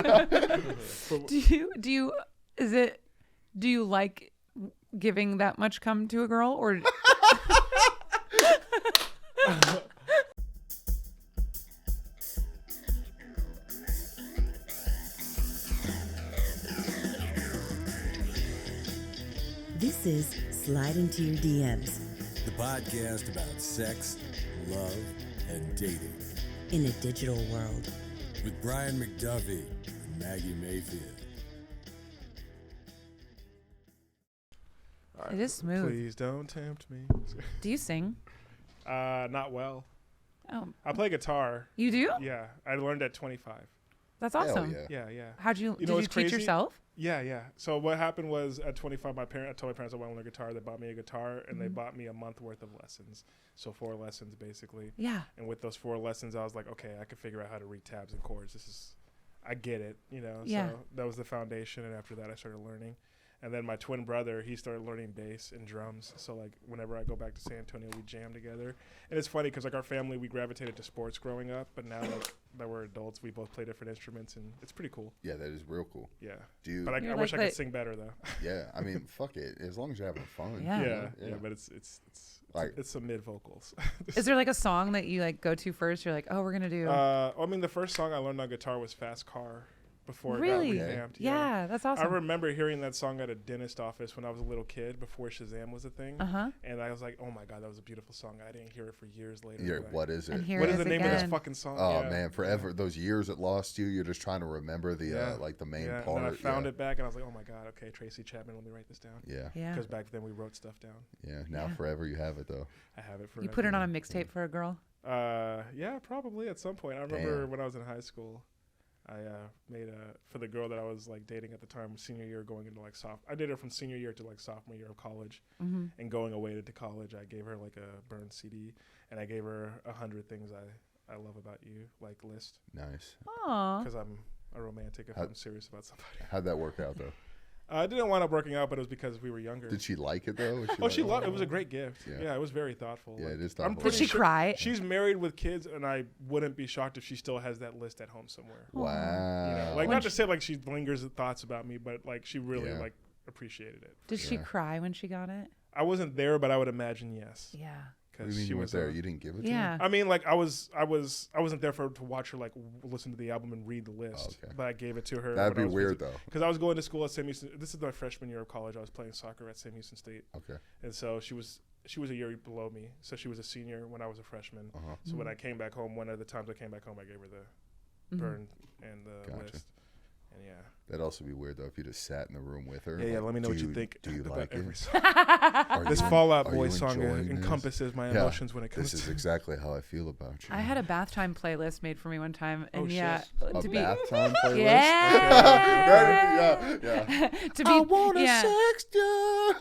Do you like giving that much cum to a girl, or? This is Slide Into Your DMs, the podcast about sex, love, and dating in a digital world, with Brian Macduffee and Maggie Mayfield. It is smooth. Please don't tempt me. Do you sing? Not well. Oh, I play guitar. you do? Yeah, I learned at 25. That's awesome. yeah. Yeah. How'd you? You Did know you what's teach crazy? yourself? Yeah. So what happened was at 25, I told my parents I want to learn guitar. They bought me a guitar, and they bought me a month worth of lessons. So 4 lessons basically. Yeah. And with those 4 lessons, I was like, okay, I can figure out how to read tabs and chords. I get it, Yeah. So that was the foundation. And after that, I started learning. And then my twin brother, he started learning bass and drums. So, like, whenever I go back to San Antonio, we jam together. And it's funny because, like, our family, we gravitated to sports growing up. But now, like, that we're adults, we both play different instruments. And it's pretty cool. Yeah, that is real cool. Yeah. But I wish I could sing better, though. Yeah, I mean, fuck it. As long as you're having fun. Yeah. Yeah, but it's Like- it's some mid vocals. Is there like a song that you like go to first? You're like, oh, we're gonna do. I mean, the first song I learned on guitar was Fast Car. Before Really? it got revamped. Yeah, that's awesome. I remember hearing that song at a dentist office when I was a little kid before Shazam was a thing. And I was like, oh my God, that was a beautiful song. I didn't hear it for years later. What is it? And here What it is the name of again. this fucking song? Oh man, forever. Those years it lost you. You're just trying to remember the like the main And part. then I found it back, and I was like, oh my God, okay, Tracy Chapman, let me write this down. Yeah. Yeah. Because back then we wrote stuff down. Yeah. Now Yeah. forever you have it though. I have it for. You put it on a mixtape for a girl. Yeah, probably at some point. I remember when I was in high school. I made for the girl that I was like dating at the time, senior year, going into like I did her from senior year to like sophomore year of college, and going away to college. I gave her like a burned CD, and I gave her 100 things I love about you, like list. Nice. Aww. Because I'm a romantic if I'm serious about somebody. How'd that work out though? I didn't wind up working out, but it was because we were younger. Did she like it though? She loved it. It was a great gift. Yeah, it was very thoughtful. Yeah, like, it is thoughtful. Did she cry? She's married with kids, and I wouldn't be shocked if she still has that list at home somewhere. Wow. Like, not to say like she lingers thoughts about me, but like she really like appreciated it. Did she cry when she got it? I wasn't there, but I would imagine yes. Yeah. What do you mean you weren't there? You didn't give it to her? Yeah. I mean, like I wasn't there to watch her like listen to the album and read the list, but I gave it to her. That'd be weird though. Because I was going to school at Sam Houston. This is my freshman year of college. I was playing soccer at Sam Houston State. Okay. And so she was a year below me. So she was a senior when I was a freshman. So when I came back home, one of the times I came back home, I gave her the burn and the list. And yeah. That'd also be weird though if you just sat in the room with her. Yeah, let me know what you think. Do you like it? This Fall Out Boy song encompasses my emotions when it comes to this is exactly how I feel about you. I had a bath time playlist made for me one time, and a bath time playlist. Yeah. Yeah. To be, I wanna sex you.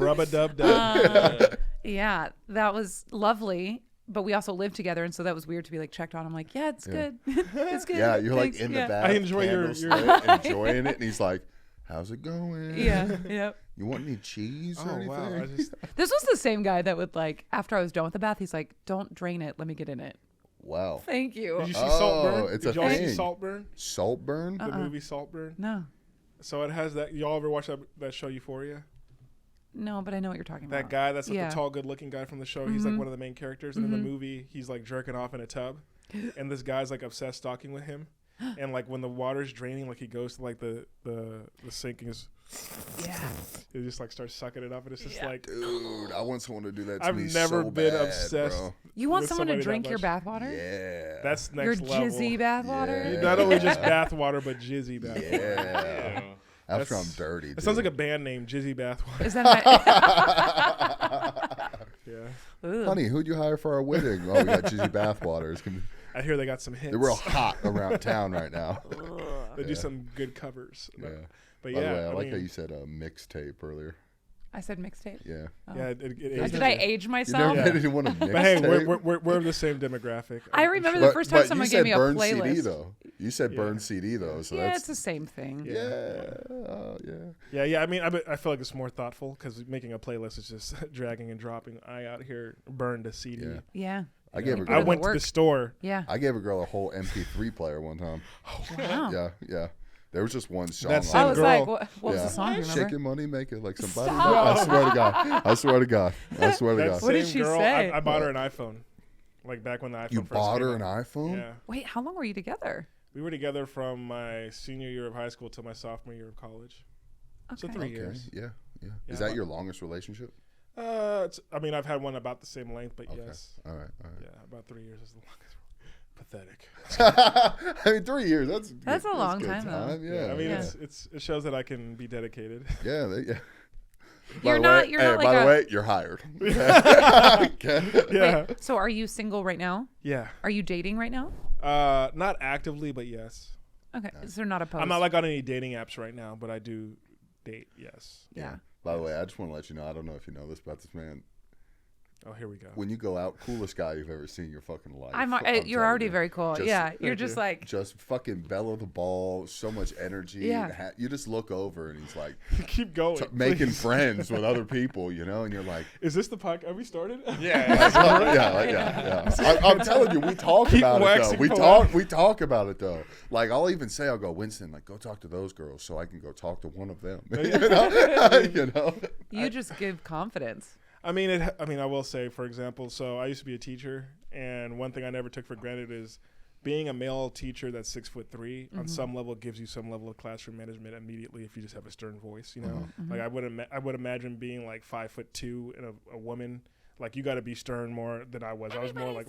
Rub-a-dub-dub. Yeah, that was lovely. But we also lived together, and so that was weird to be like checked on. I'm like, yeah, it's good. It's good. Yeah, you're Thanks. like in the bath. I enjoy your enjoying it, and he's like, "How's it going? Yeah, yep. You want any cheese or anything?" Wow. This was the same guy that would like after I was done with the bath, he's like, "Don't drain it. Let me get in it." Wow. Thank you. Did you see Saltburn? It's Did a y'all thing. see Saltburn? Saltburn? The movie Saltburn? No. So it has that. Y'all ever watch that show Euphoria? No, but I know what you're talking about. That guy that's like the tall, good-looking guy from the show. He's like one of the main characters, and in the movie, he's like jerking off in a tub, and this guy's like obsessed stalking with him, and like when the water's draining, like he goes to like the sink and he just like starts sucking it up, and it's just like, dude, I want someone to do that to I've me never so been bad, obsessed. bro. You want with someone to somebody drink that your much. bath water? Yeah. That's next Your level. jizzy bath water? Yeah. Not only just bath water, but jizzy bath water. Yeah. After I'm dirty. It sounds like a band name, Jizzy Bath Water. Is that Yeah. Ooh. Honey, who'd you hire for our wedding? Oh, we got Jizzy Bathwaters. I hear they got some hits. They're real hot around town right now. They do some good covers. Yeah. But By yeah, the way, I like how you said a mixtape earlier. I said mixtape. Yeah. Oh. Yeah, Did I age You myself? never made anyone a mixtape? But hey, we're of the same demographic. I remember the first time someone gave me a burn playlist. CD though. You said burn CD though, so Yeah, that's it's the same thing. Yeah. I mean, I feel like it's more thoughtful because making a playlist is just dragging and dropping. I out here burned a CD. Yeah. I gave a put girl. I in the went to the work. store. Yeah. I gave a girl a whole MP3 player one time. Wow. Yeah. There was just one song. That on same I it. was girl. like, what was Yeah. the song? Do you remember? Shaking money, make it like somebody. Stop. I swear to God. I swear to God. I swear to That God. What did same she girl, say? I bought her an iPhone. Like back when the iPhone You first bought came her an out. iPhone? Yeah. Wait, how long were you together? We were together from my senior year of high school till my sophomore year of college. So Okay. 3 Okay. years. Yeah. Yeah, Is that but- your longest relationship? I mean, I've had one about the same length, but Okay. yes. All right. Yeah, about 3 years is the longest. Pathetic. I mean, 3 years. That's a long good time, though. Yeah. I mean, Yeah. it shows that I can be dedicated. Yeah. Yeah. You're not like by a- the way, you're hired. Okay. Yeah. Wait, so are you single right now? Yeah. Are you dating right now? Not actively, but yes. Okay. So not opposed. I'm not like on any dating apps right now, but I do date. Yes. Yeah. By the way, I just want to let you know. I don't know if you know this about this man. Oh, here we go. When you go out, coolest guy you've ever seen in your fucking life. You're telling already you. very cool. Just- Yeah. You're Thank just you. like, Just fucking bellow the ball, so much energy. Yeah. And you just look over and he's like Keep going. making please. friends with other people, you know, and you're like, Is this the podcast? Have we started? yeah. I'm telling you, we talk Keep about it though. waxing We poetic. talk about it though. Like I'll even say, I'll go, Winston, like go talk to those girls so I can go talk to one of them. you know. you just give confidence. I mean, I will say, for example, so I used to be a teacher, and one thing I never took for granted is being a male teacher that's 6'3" on some level gives you some level of classroom management immediately if you just have a stern voice, you know. Like I would imagine being like 5'2" and a woman. Like you got to be stern more than I was. I was more like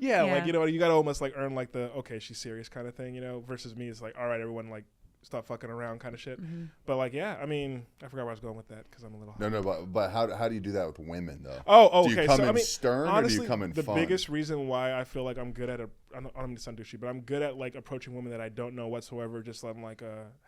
yeah, like Yeah. you know, you got to almost like earn like the okay, she's serious kind of thing, you know. Versus me, it's like all right, everyone like stop fucking around kind of shit. But like yeah, I mean, I forgot where I was going with that because I'm a little. No, but how do you do that with women though? Oh, Do okay. you come So in I mean, stern honestly, or do you come in the fun? biggest reason why I feel like I'm good at I don't mean to sound douchey, but I'm good at like approaching women that I don't know whatsoever. Just I'm like,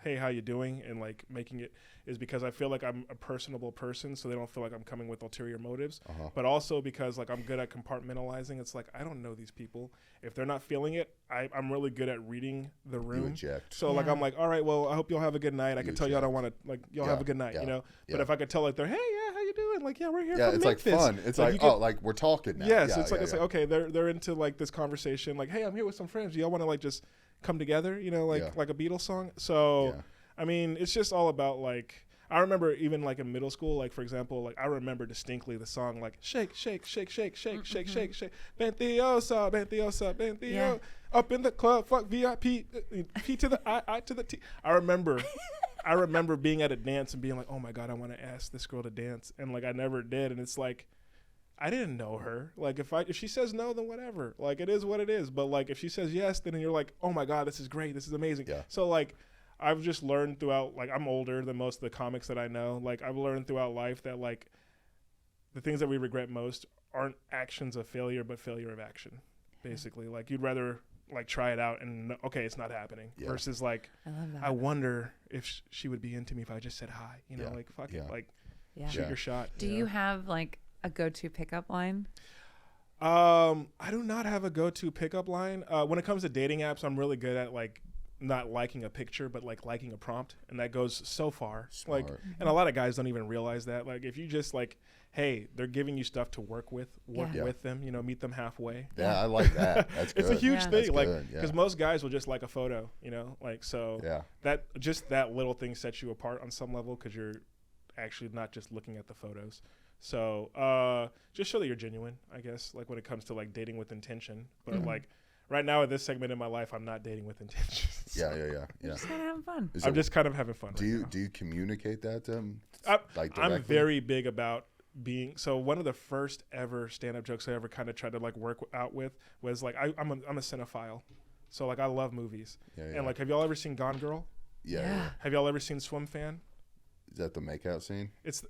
hey, how you doing? And like making it is because I feel like I'm a personable person, so they don't feel like I'm coming with ulterior motives. But also because like I'm good at compartmentalizing. It's like I don't know these people. If they're not feeling it, I'm really good at reading the room. You eject. So like Yeah. I'm like, all right, well, I hope y'all have a good night. I You can tell y'all don't eject. want to like y'all Yeah, have a good night, yeah, you know. yeah. But if I could tell like they're, hey, yeah, how you doing? Like, yeah, we're here Yeah, from it's Memphis. like fun. It's like you get- like we're talking now. Yes, Yeah, it's like yeah. like okay, they're into like this conversation. Like, hey, I'm here with some friends. Do y'all want to like just come together? You know, like Yeah. like a Beatles song. So, Yeah. I mean, it's just all about like. I remember even like in middle school, like for example, like I remember distinctly the song like shake, shake, shake, shake, shake, shake, shake, shake, Bentiosa, Bentiosa, Bentio, Yeah. up in the club, fuck VIP, P to the I to the T. I remember being at a dance and being like, oh my god, I want to ask this girl to dance, and like I never did, and it's like. I didn't know her. Like if she says no, then whatever. Like it is what it is. But like if she says yes, then you're like, oh my god, this is great. This is amazing. Yeah. So like I've just learned throughout. Like I'm older than most of the comics that I know. Like I've learned throughout life that like the things that we regret most aren't actions of failure, but failure of action. Basically, like you'd rather like try it out and okay, it's not happening. Yeah. Versus like I love that. I wonder if she would be into me if I just said hi. You know, Yeah. like fuck Yeah. it, like Yeah. shoot your shot. Do you have like a go-to pickup line? I do not have a go-to pickup line. When it comes to dating apps, I'm really good at like not liking a picture, but like liking a prompt, and that goes so far. Smart. Like, and a lot of guys don't even realize that. Like, if you just like, hey, they're giving you stuff to work with Yeah. with them. You know, meet them halfway. Yeah, I like that. That's good. It's a huge Yeah. thing, That's like, good, yeah. because most guys will just like a photo, you know, like so. Yeah. That little thing sets you apart on some level because you're actually not just looking at the photos. So just show that you're genuine, I guess, like when it comes to like dating with intention. But like right now at this segment in my life, I'm not dating with intention. Yeah. Just kind of having fun. Is I'm it- just kind of having fun. do you communicate that to them? Like I'm directly? very big about being. So one of the first ever stand-up jokes I ever kind of tried to like work out with was like I'm a cinephile. So like I love movies. Yeah. And like have y'all ever seen Gone Girl? Yeah. Have y'all ever seen Swim Fan? Is that the makeout scene? It's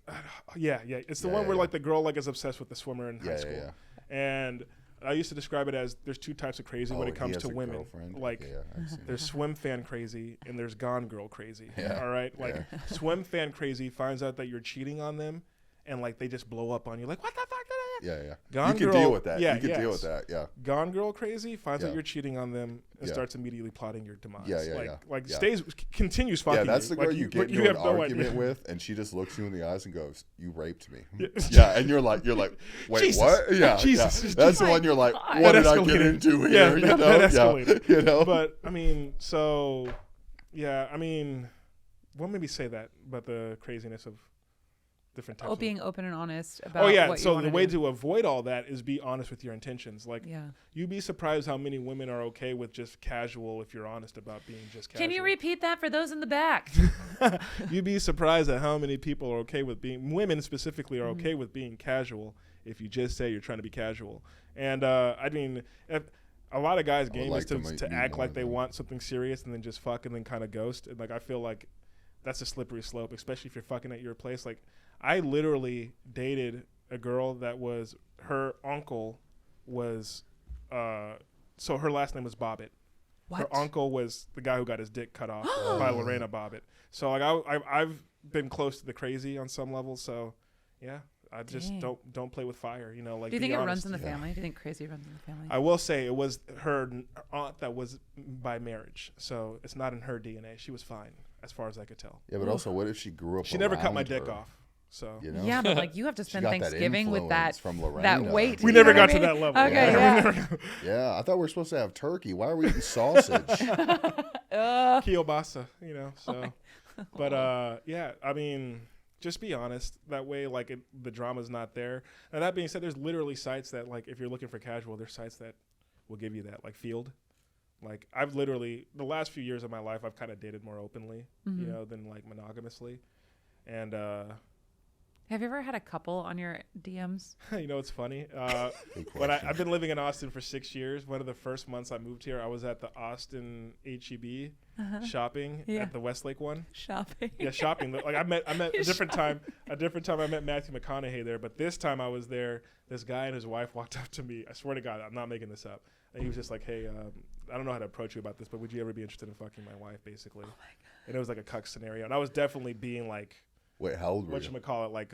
yeah. It's the Yeah, one yeah, where yeah. like the girl like is obsessed with the swimmer in high Yeah, school. yeah. And I used to describe it as there's two types of crazy when Oh, it comes he has to a women. girlfriend? Like yeah, I've seen there's swim fan crazy and there's gone girl crazy. Yeah, All right. Like swim fan crazy finds out that you're cheating on them and like they just blow up on you like, what the fuck? Yeah. Gone you can Girl- deal with that. yeah, you can yes. deal with that. Yeah. Gone Girl crazy finds Yeah. out you're cheating on them and Yeah. starts immediately plotting your demise. Yeah. Like Yeah. continues fucking. Yeah, that's the you. girl Like, you get but into you an have no argument idea. with, and she just looks you in the eyes and goes, "You raped me." Yeah. Yeah, and you're like, wait, Jesus. what? Yeah, Jesus. yeah. That's the one you're like, God. what That did I get escalated. into here? Yeah, you that know, escalated. Yeah, you know. But I mean, so yeah, I mean, what made me say that? But the craziness of different types. Oh, of being open and honest about Oh yeah, what you so wanna the way do. to avoid all that is be honest with your intentions. Like, Yeah. you'd be surprised how many women are okay with just casual if you're honest about being just casual. Can you repeat that for those in the back? You'd be surprised at how many people are okay with being, women specifically are Mm-hmm. okay with being casual if you just say you're trying to be casual. And I mean, a lot of guys' game like is to to meet act one like of they them. want something serious and then just fuck and then kind of ghost. And like, I feel like that's a slippery slope, especially if you're fucking at your place. Like, I literally dated a girl that was, her uncle was, so her last name was Bobbitt. What? Her uncle was the guy who got his dick cut off by Lorena Bobbitt. So like I've been close to the crazy on some level. So yeah, I just Dang. don't play with fire. You know, like. Do you be think it honest. runs in the family? Do you think crazy runs in the family? I will say it was her aunt that was by marriage, so it's not in her DNA. She was fine as far as I could tell. Yeah, but also, what if she grew up? She never cut my around dick her, off. So You know? Yeah, but like you have to She spend got that Thanksgiving with that influence from Lorena. that weight. we you never know what got I to mean? that level. Okay, Yeah. yeah. Yeah, I thought we were supposed to have turkey. Why are we eating sausage? Kielbasa, you know. So, but yeah, I mean, just be honest. That way, like the drama's not there. And that being said, there's literally sites that, like, if you're looking for casual, there's sites that will give you that, like Field. Like, I've literally, the last few years of my life, I've kind of dated more openly, you know, than like monogamously. And Have you ever had a couple on your DMs? you know, it's funny. Good When question. I've been living in Austin for 6 years. One of the first months I moved here, I was at the Austin HEB shopping Yeah. at the Westlake one. Shopping. Yeah, shopping. Like I met a different time. A different time I met Matthew McConaughey there, but this time I was there. This guy and his wife walked up to me. I swear to God, I'm not making this up. And he was just like, "Hey, I don't know how to approach you about this, but would you ever be interested in fucking my wife?" Basically. Oh my God. And it was like a cuck scenario, and I was definitely being like, Wait, how old were you? whatchamacallit, like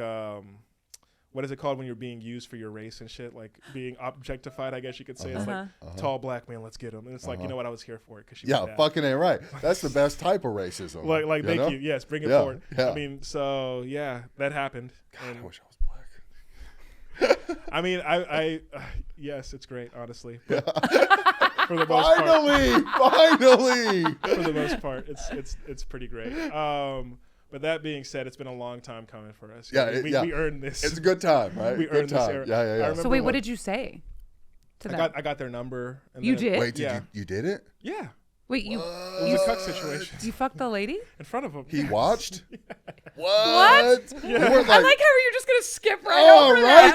what is it called when you're being used for your race and shit? Like being objectified, I guess you could say. It's like tall black man, let's get him. And it's like, you know what, I was here for it because she was Yeah, bad. fucking ain't right. That's the best type of racism. Like thank know? you. Yes, bring it Yeah, forward. yeah. I mean, so yeah, that happened. God, And I wish I was black. I mean, I yes, it's great, honestly. But for the most part, Finally! for the most part, it's pretty great. But that being said, it's been a long time coming for us. Yeah, we earned this. It's a good time, right? We good earned this time. era. Yeah, I yeah. remember So wait, when- what did you say to them? I got their number. And You then did? Wait, Yeah. you did it? Yeah, Wait, you it was a cuck situation you fucked the lady? in front of him. He watched? What? You weren't I like, like how you're just gonna skip right oh, over right, that.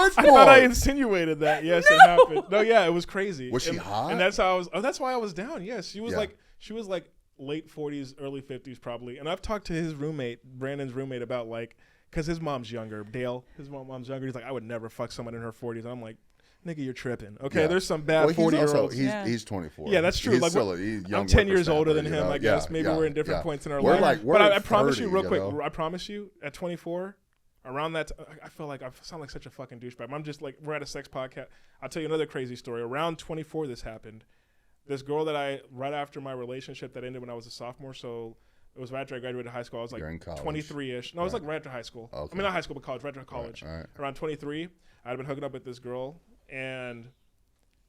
that's good I thought I part. insinuated that. Yes, it happened. No, yeah, it was crazy. Was she And- hot? And that's how I was. Oh, that's why I was down. Yes, she was Yeah. like late 40s, early 50s probably. And I've talked to his roommate, Brandon's roommate, about like, because his mom's younger, Dale. His mom's younger. He's like, I would never fuck someone in her 40s. And I'm like, nigga, you're tripping. Okay, Yeah. there's some bad Well, 40-year-olds. He's 24. Yeah, that's true. He's Like, still he's young I'm 10 years older than whippersnapper, him, you I know? guess. Maybe we're in different points in our We're life. like, we're but at I promise 30, you, real quick, know? I promise you, at 24, around that, I feel like I sound like such a fucking douchebag. I'm just like, we're at a sex podcast. I'll tell you another crazy story. Around 24, this happened. This girl that right after my relationship that ended when I was a sophomore, so it was right after I graduated high school. I was like You're in college. 23-ish. No, it was like right after high school. Okay. I mean, not high school, but college, right after college. Right. Around 23, I'd been hooking up with this girl, and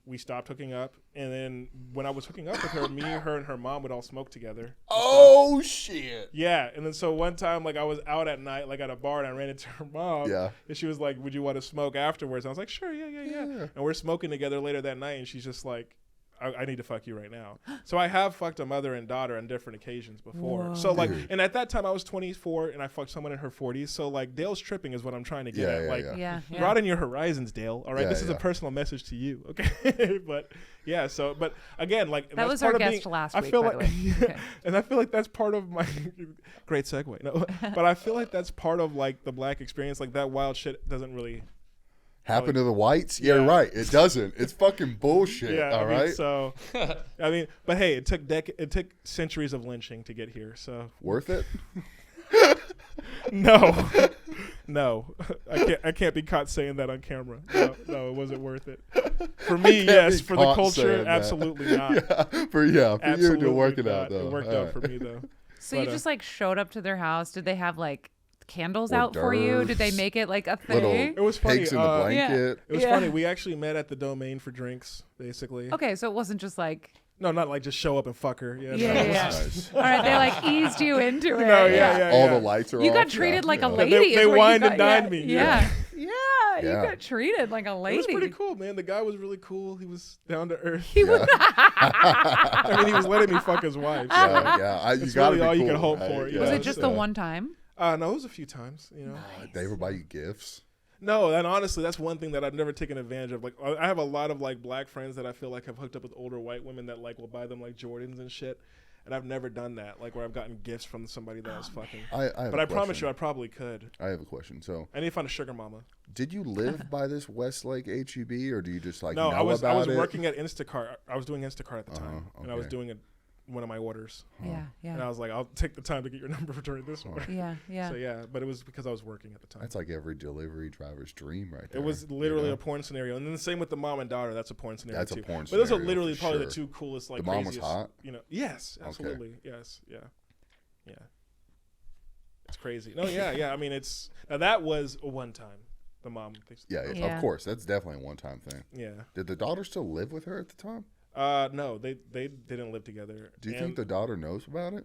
we stopped hooking up. And then when I was hooking up with her, me, her, and her mom would all smoke together. Oh, shit. Yeah, and then so one time, like, I was out at night, like, at a bar, and I ran into her mom. Yeah. And she was like, would you want to smoke afterwards? And I was like, sure, yeah. And we're smoking together later that night, and she's just like, I need to fuck you right now. So I have fucked a mother and daughter on different occasions before. Whoa. So, like, and at that time, I was 24, and I fucked someone in her 40s. So, like, Dale's tripping is what I'm trying to get at. Like, Yeah. broaden your horizons, Dale. All right, Yeah, this is a yeah. personal message to you, okay? But yeah, so but again, like That that's was part our of guest being, last I week, feel by like, the way. Okay. and I feel like that's part of my great segue. No, but I feel like that's part of like the black experience. Like that wild shit doesn't really. Happen to the whites? Yeah, Yeah. right. It doesn't. It's fucking bullshit. Yeah, all I mean, right. So, I mean, but hey, it took centuries of lynching to get here. So Worth it? no, No, I can't be caught saying that on camera. No, it wasn't worth it. For me, yes. For the culture, absolutely not. For you Absolutely to work it not. out though. It worked out for me though. So But, you just like showed up to their house. Did they have like candles Hors out for you? Did they d'oeuvres, make it like a Little thing? It was funny. pigs in the blanket. It was funny. We actually met at the Domain for drinks, basically. Okay, so it wasn't just like No, not like just show up and fuck her. Yeah. yeah, no. yeah. Nice. All right, they like eased you into it. No, yeah. All the lights are You off. got treated like a yeah. lady. They is what you wined and got- dined me, Yeah. yeah. You Yeah. got treated like a lady. It was pretty cool, man. The guy was really cool. He was down to earth. He was I mean, he was letting me fuck his wife. So. Yeah. You That's gotta really be all you cool, can hope right? for, you Was know? it just so- the one time? No, it was a few times, you know. They ever buy you gifts? No, and honestly, that's one thing that I've never taken advantage of. Like, I have a lot of like black friends that I feel like have hooked up with older white women that like will buy them like Jordans and shit. And I've never done that, like where I've gotten gifts from somebody that I was fucking. But I promise you, I probably could. I have a question. So, I need to find a sugar mama. did you live by this Westlake HEB, or do you just like No, know I was about it? working at Instacart. I was doing Instacart at the time, and I was okay. doing one of my orders. Yeah, And I was like, I'll take the time to get your number during this order. yeah. So yeah, but it was because I was working at the time. That's like every delivery driver's dream, right there. It was literally you know? a porn scenario, and then the same with the mom and daughter. That's a porn scenario That's a too. porn But those are scenario literally for probably sure. the two coolest, like The mom was craziest. hot? You know, yes, absolutely, yes, yeah. It's crazy. No, yeah. I mean, now that was a one time. The mom. Yeah, Yeah. of course. That's definitely a one-time thing. Yeah. Did the daughter still live with her at the time? No, they didn't live together. Do you think the daughter knows about it?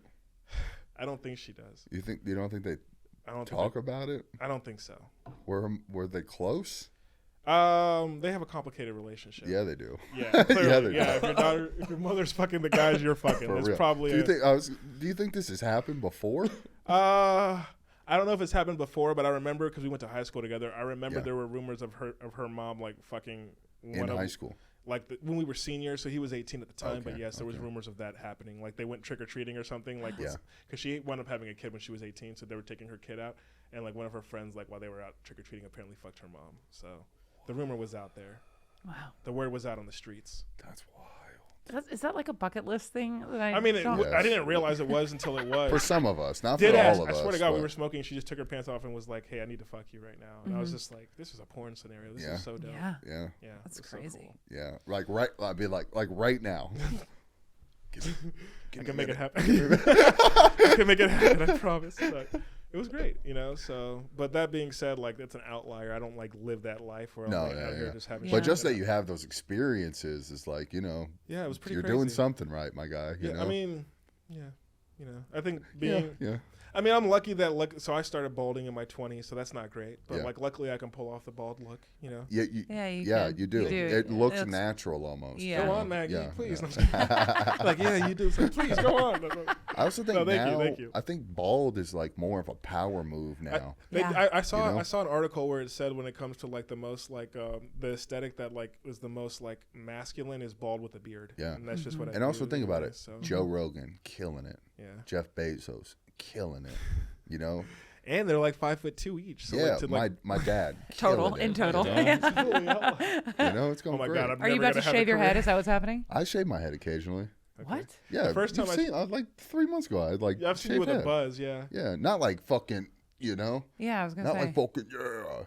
I don't think she does. You don't think they I don't talk about it? I don't think so. Were they close? They have a complicated relationship. Yeah, they do. Yeah, clearly. Yeah, they do. If your mother's fucking the guys you're fucking, For that's real. probably. Do you think this has happened before? I don't know if it's happened before, but I remember because we went to high school together. I remember Yeah. there were rumors of her mom like fucking In high school? like when we were seniors. So he was 18 at the time, but Okay, yes, there was rumors of that happening. Like they went trick or treating or something. Like Yeah. because she wound up having a kid when she was 18, so they were taking her kid out, and like one of her friends, like while they were out trick or treating, apparently fucked her mom. So the rumor was out there. Wow. The word was out on the streets. That's wild. Is that like a bucket list thing? That I mean, don't- Yes. I didn't realize it was until it was. For some of us, not Did for ask. all of I us. swear to God, we but- were smoking. She just took her pants off and was like, "Hey, I need to fuck you right now." And I was just like, "This is a porn scenario. This Yeah. is so dope." Yeah. Yeah, Yeah, That's it's so crazy. cool. yeah. Like right, I'd be like right now. I can make it happen. I can make it happen. I promise. But it was great, you know. So, but that being said, like it's an outlier. I don't like live that life where I'm No, like yeah, out here yeah. just having. But shit just like that you have those experiences is like, Yeah, it was pretty. you're crazy. doing something right, my guy. You know? I mean, yeah, you know, I think being. yeah. I mean, I'm lucky that so I started balding in my 20s, so that's not great. But Yeah. like, luckily, I can pull off the bald look. You know. Yeah, Yeah, you do. You do. It looks It looks- natural almost. Yeah. Go on, Maggie, Yeah, please. yeah. Like, yeah, you do. So please go on. I also think No, thank you, now, thank you. I think bald is like more of a power move now. Yeah. I saw You know? I saw an article where it said when it comes to like the most like the aesthetic that like is the most like masculine is bald with a beard. Yeah. and that's just what I And also do think about anyway, it. So. Joe Rogan killing it. Yeah, Jeff Bezos killing it. You know? and they're like 5'2" each. So yeah, like, to, like, my dad. Total, killing in it, total. You know, Yeah. You know, it's going Oh my great. God, I'm Are you never about to gonna have a shave your career. head? Is that what's happening? I shave my head occasionally. What? Yeah, The first time you've I- seen, like 3 months ago, I had like Yeah, I've seen you shaved with a head. buzz. Yeah. Yeah, not like fucking, Yeah, I was gonna not say. like fucking, yeah.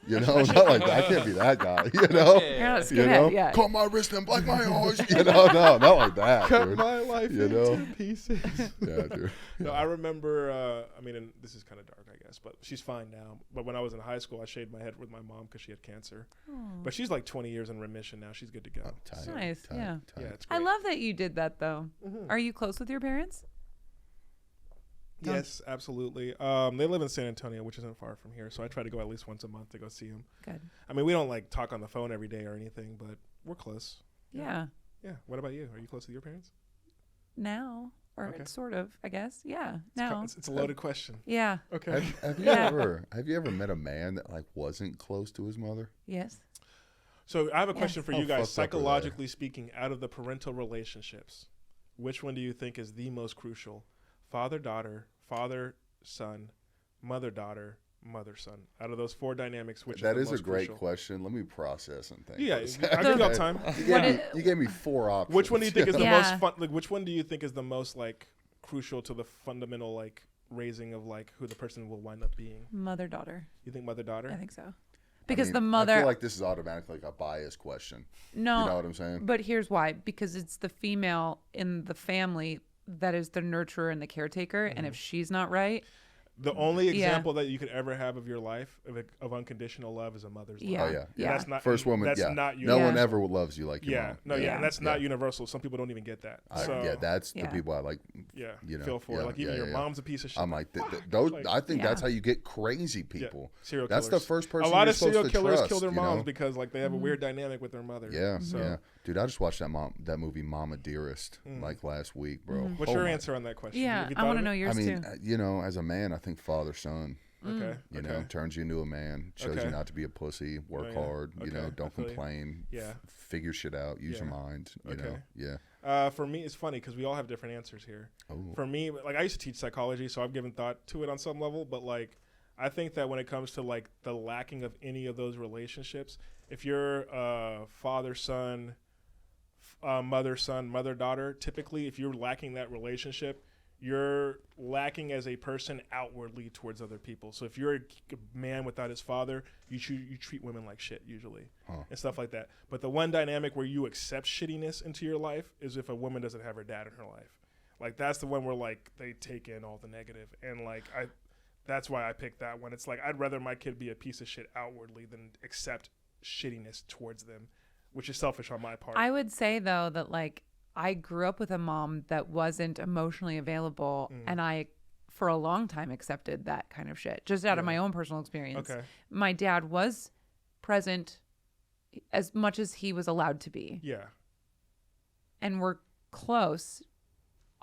You know, not like that. I can't be that guy, you know? You're not a You know? skinhead, yeah. Cut my wrist and black my eyes. You know, no, not like that, Cut dude. my life You into know? pieces. Yeah, dude. No, I remember. I mean, and this is kind of dark, I guess, but she's fine now. But when I was in high school, I shaved my head with my mom because she had cancer. But she's like 20 years in remission now. She's good to go. Tight, Nice, tight, yeah. tight. Yeah, it's I great. love that you did that though. Are you close with your parents? Yes, absolutely. They live in San Antonio, which isn't far from here, so I try to go at least once a month to go see them. Good. I mean, we don't like talk on the phone every day or anything, but we're close. Yeah. Yeah. What about you? Are you close with your parents? Now, or Okay. sort of, I guess. Yeah. Now. It's a loaded question. Yeah. Okay. Have you Yeah. have you ever met a man that like wasn't close to his mother? Yes. So I have a question for How you guys. fucked up are they? Psychologically speaking, out of the parental relationships, which one do you think is the most crucial? Father-daughter, father-son, mother-daughter, mother-son. Out of those four dynamics, which That is is the a most great crucial? question. Let me process and think. Yeah, for a I second. think got time. You gave me 4 options. Which one do you think is the Yeah. most fun? Like, which one do you think is the most like crucial to the fundamental like raising of like who the person will wind up being? Mother-daughter. You think mother-daughter? I think so. Because I the mean, mother. I feel like this is automatically like a bias question. No. You know what I'm saying? But here's why. Because it's the female in the family that is the nurturer and the caretaker. And if she's not right. The only example that you could ever have of your life of unconditional love is a mother's love. Yeah. Oh yeah. Yeah. That's not First woman. That's Yeah. not No universal. one ever loves you like your Yeah. mom. No. Yeah. Yeah. And that's not universal. Some people don't even get that. So That's the people I like. yeah, You know, feel for. yeah, Like even yeah, your yeah. mom's a piece of shit. I'm like, those. Like, I think that's Yeah. how you get crazy people. Serial That's killers. the first person. A lot you're of serial supposed to killers trust, kill their you moms know? because like they have a weird dynamic with their mother. Yeah, So, yeah, dude. I just watched that movie Mama Dearest like last week, bro. What's Oh your my- answer on that question? Yeah. Have you I thought want to of know it? yours I mean, too. you know, as a man, I think father son. Okay. You know, turns you into a man, shows Okay. you not to be a pussy, work yeah. hard, you know, Okay, I don't feel you. complain, Yeah. figure shit out, use your Yeah. mind, you know, Okay. yeah. For me, it's funny because we all have different answers here. Oh. For me, like I used to teach psychology, so I've given thought to it on some level. But like, I think that when it comes to like the lacking of any of those relationships, if you're father son, mother son, mother daughter, typically if you're lacking that relationship, you're lacking as a person outwardly towards other people. So if you're a man without his father, you treat women like shit usually, and stuff like that. But the one dynamic where you accept shittiness into your life is if a woman doesn't have her dad in her life. Like that's the one where like they take in all the negative, and like that's why I picked that one. It's like I'd rather my kid be a piece of shit outwardly than accept shittiness towards them, which is selfish on my part. I would say though that like I grew up with a mom that wasn't emotionally available, and I for a long time accepted that kind of shit just out of my own personal experience. Okay. My dad was present as much as he was allowed to be. Yeah. And we're close.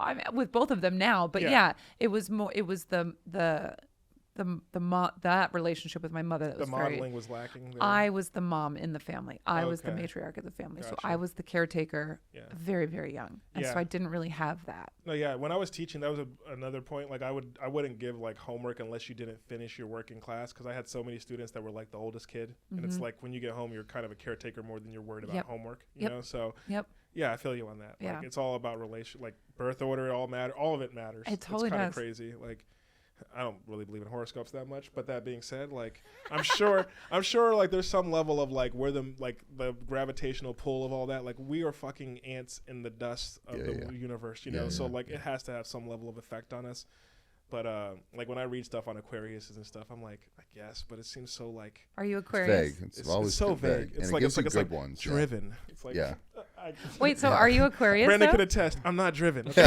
I'm with both of them now, but Yeah. yeah, it was more it was that relationship with my mother that The was modeling very, was lacking there. I was the mom in the family. I was the Okay. matriarch of the family. So Gotcha. I was the caretaker Yeah. very, very young. And Yeah. so I didn't really have that. No, yeah. When I was teaching, that was another point. Like I wouldn't give like homework unless you didn't finish your work in class, because I had so many students that were like the oldest kid, and it's like when you get home, you're kind of a caretaker more than you're worried about Yep. homework. You Yep. know, so Yep. yeah, I feel you on that. Yeah. Like it's all about like birth order. All of it matters. It totally it's kind does. of crazy. Like I don't really believe in horoscopes that much, but that being said, like I'm sure like there's some level of like where the gravitational pull of all that, like we are fucking ants in the dust of the universe, you know. So like it has to have some level of effect on us. But like when I read stuff on Aquarius and stuff, I'm like, I guess, but it seems so like Are you Aquarius? Vague. It's it's always so vague. vague. It's And like it gives it's you like good ones. yeah. driven. It's like Yeah. Wait, so are you Aquarius? Brandon though? could attest. I'm not driven. Okay?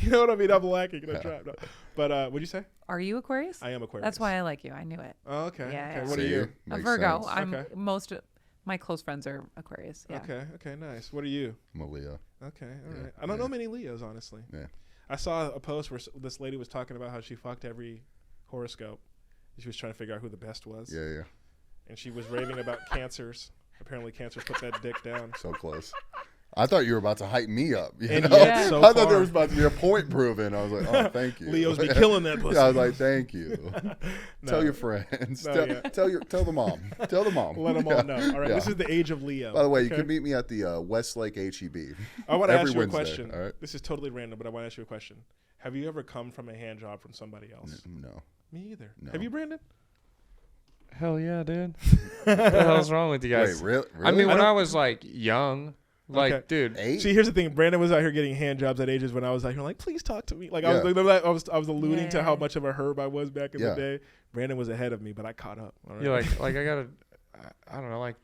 You know what I mean? I'm lacking in a drive. No. But what'd you say? Are you Aquarius? I am Aquarius. That's why I like you. I knew it. Oh, okay. Yeah, Okay. yeah. What are See, you? A makes Virgo. sense. I'm Okay. my close friends are Aquarius. Yeah. Okay. Okay. Nice. What are you? I'm a Leo. Okay. All right. I don't know many Leos, honestly. Yeah. I saw a post where this lady was talking about how she fucked every horoscope. She was trying to figure out who the best was. Yeah, yeah. And she was raving about cancers. Apparently, cancers put that dick down. So close. I thought you were about to hype me up. You And know? yet, so I thought far. there was about to be a point proven. I was like, oh, thank you. Leos be killing that pussy. Yeah, I was like, thank you. No. Tell your friends. No, tell, yeah. tell the mom. Tell the mom. Let them all know. All right. Yeah. This is the age of Leo. By the way, you okay? can meet me at the Westlake HEB. I want to every ask you a Wednesday, question. all right? This is totally random, but I want to ask you a question. Have you ever come from a hand job from somebody else? No. Me either. No. Have you, Brandon? Hell yeah, dude. What the hell's wrong with you guys? Wait, really? I mean, when I was like young, like, Okay. dude, 8? See, here's the thing. Brandon was out here getting hand jobs at ages when I was out here like, please talk to me. Like Yeah. I was alluding to Yeah. how much of a herb I was back in Yeah. the day. Brandon was ahead of me, but I caught up. All right. you're like I gotta, I don't know, like,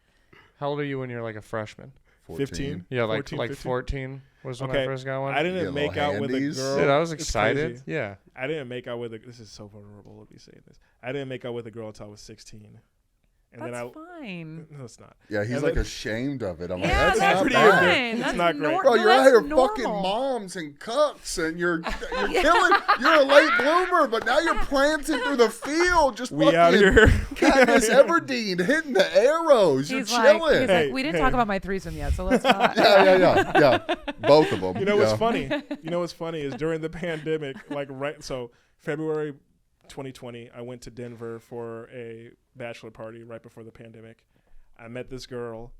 how old are you when you're like a freshman? 15. Yeah, like 14, 15? 14 was when Okay. I first got one. I You didn't get make little out with a handies? girl. Dude, I was It's excited. crazy. Yeah. I didn't make out with a. This is so vulnerable of me saying this. I didn't make out with a girl until I was 16. And That's then fine. No, it's not. Yeah, he's And like then- ashamed of it. I'm like, Yeah, that's that's not pretty bad. fine. It's That's not great. Bro, no, you're out that's here normal. fucking moms and cucks, and you're killing. You're a late bloomer, but now you're planting through the field, just We fucking out here. Katniss Everdeen hitting the arrows. You're He's chilling. like, Hey, we didn't hey. talk about my threesome yet, so let's not. yeah. Both of them. You know what's funny? You know what's funny is during the pandemic, like February 2020, I went to Denver for a bachelor party right before the pandemic. I met this girl,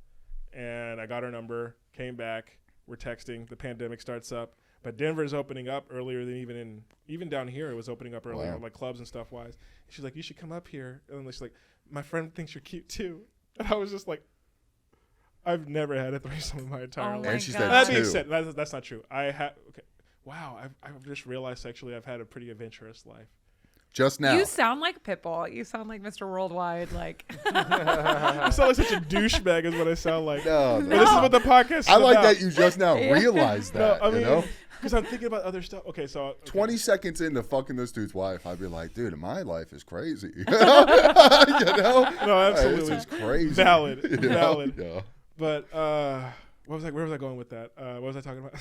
and I got her number. Came back. We're texting. The pandemic starts up. But Denver's opening up earlier than even down here. It was opening up earlier, Wow. like clubs and stuff wise. And she's like, you should come up here. And then she's like, my friend thinks you're cute too. And I was just like, I've never had a threesome in my entire life. my And she God. said That two. being said, that's not true. Okay. Wow, I've just realized sexually I've had a pretty adventurous life. Just now. You sound like Pitbull. You sound like Mr. Worldwide. Like I sound like such a douchebag is what I sound like. No, But this is what the podcast is I like about. that you just now realized that. No, I mean, you know, because I'm thinking about other stuff. Okay, so 20 seconds into fucking this dude's wife, I'd be like, dude, my life is crazy. You know? No, absolutely. This is crazy. Valid. You know? Valid. Yeah. But where was I going with that? What was I talking about?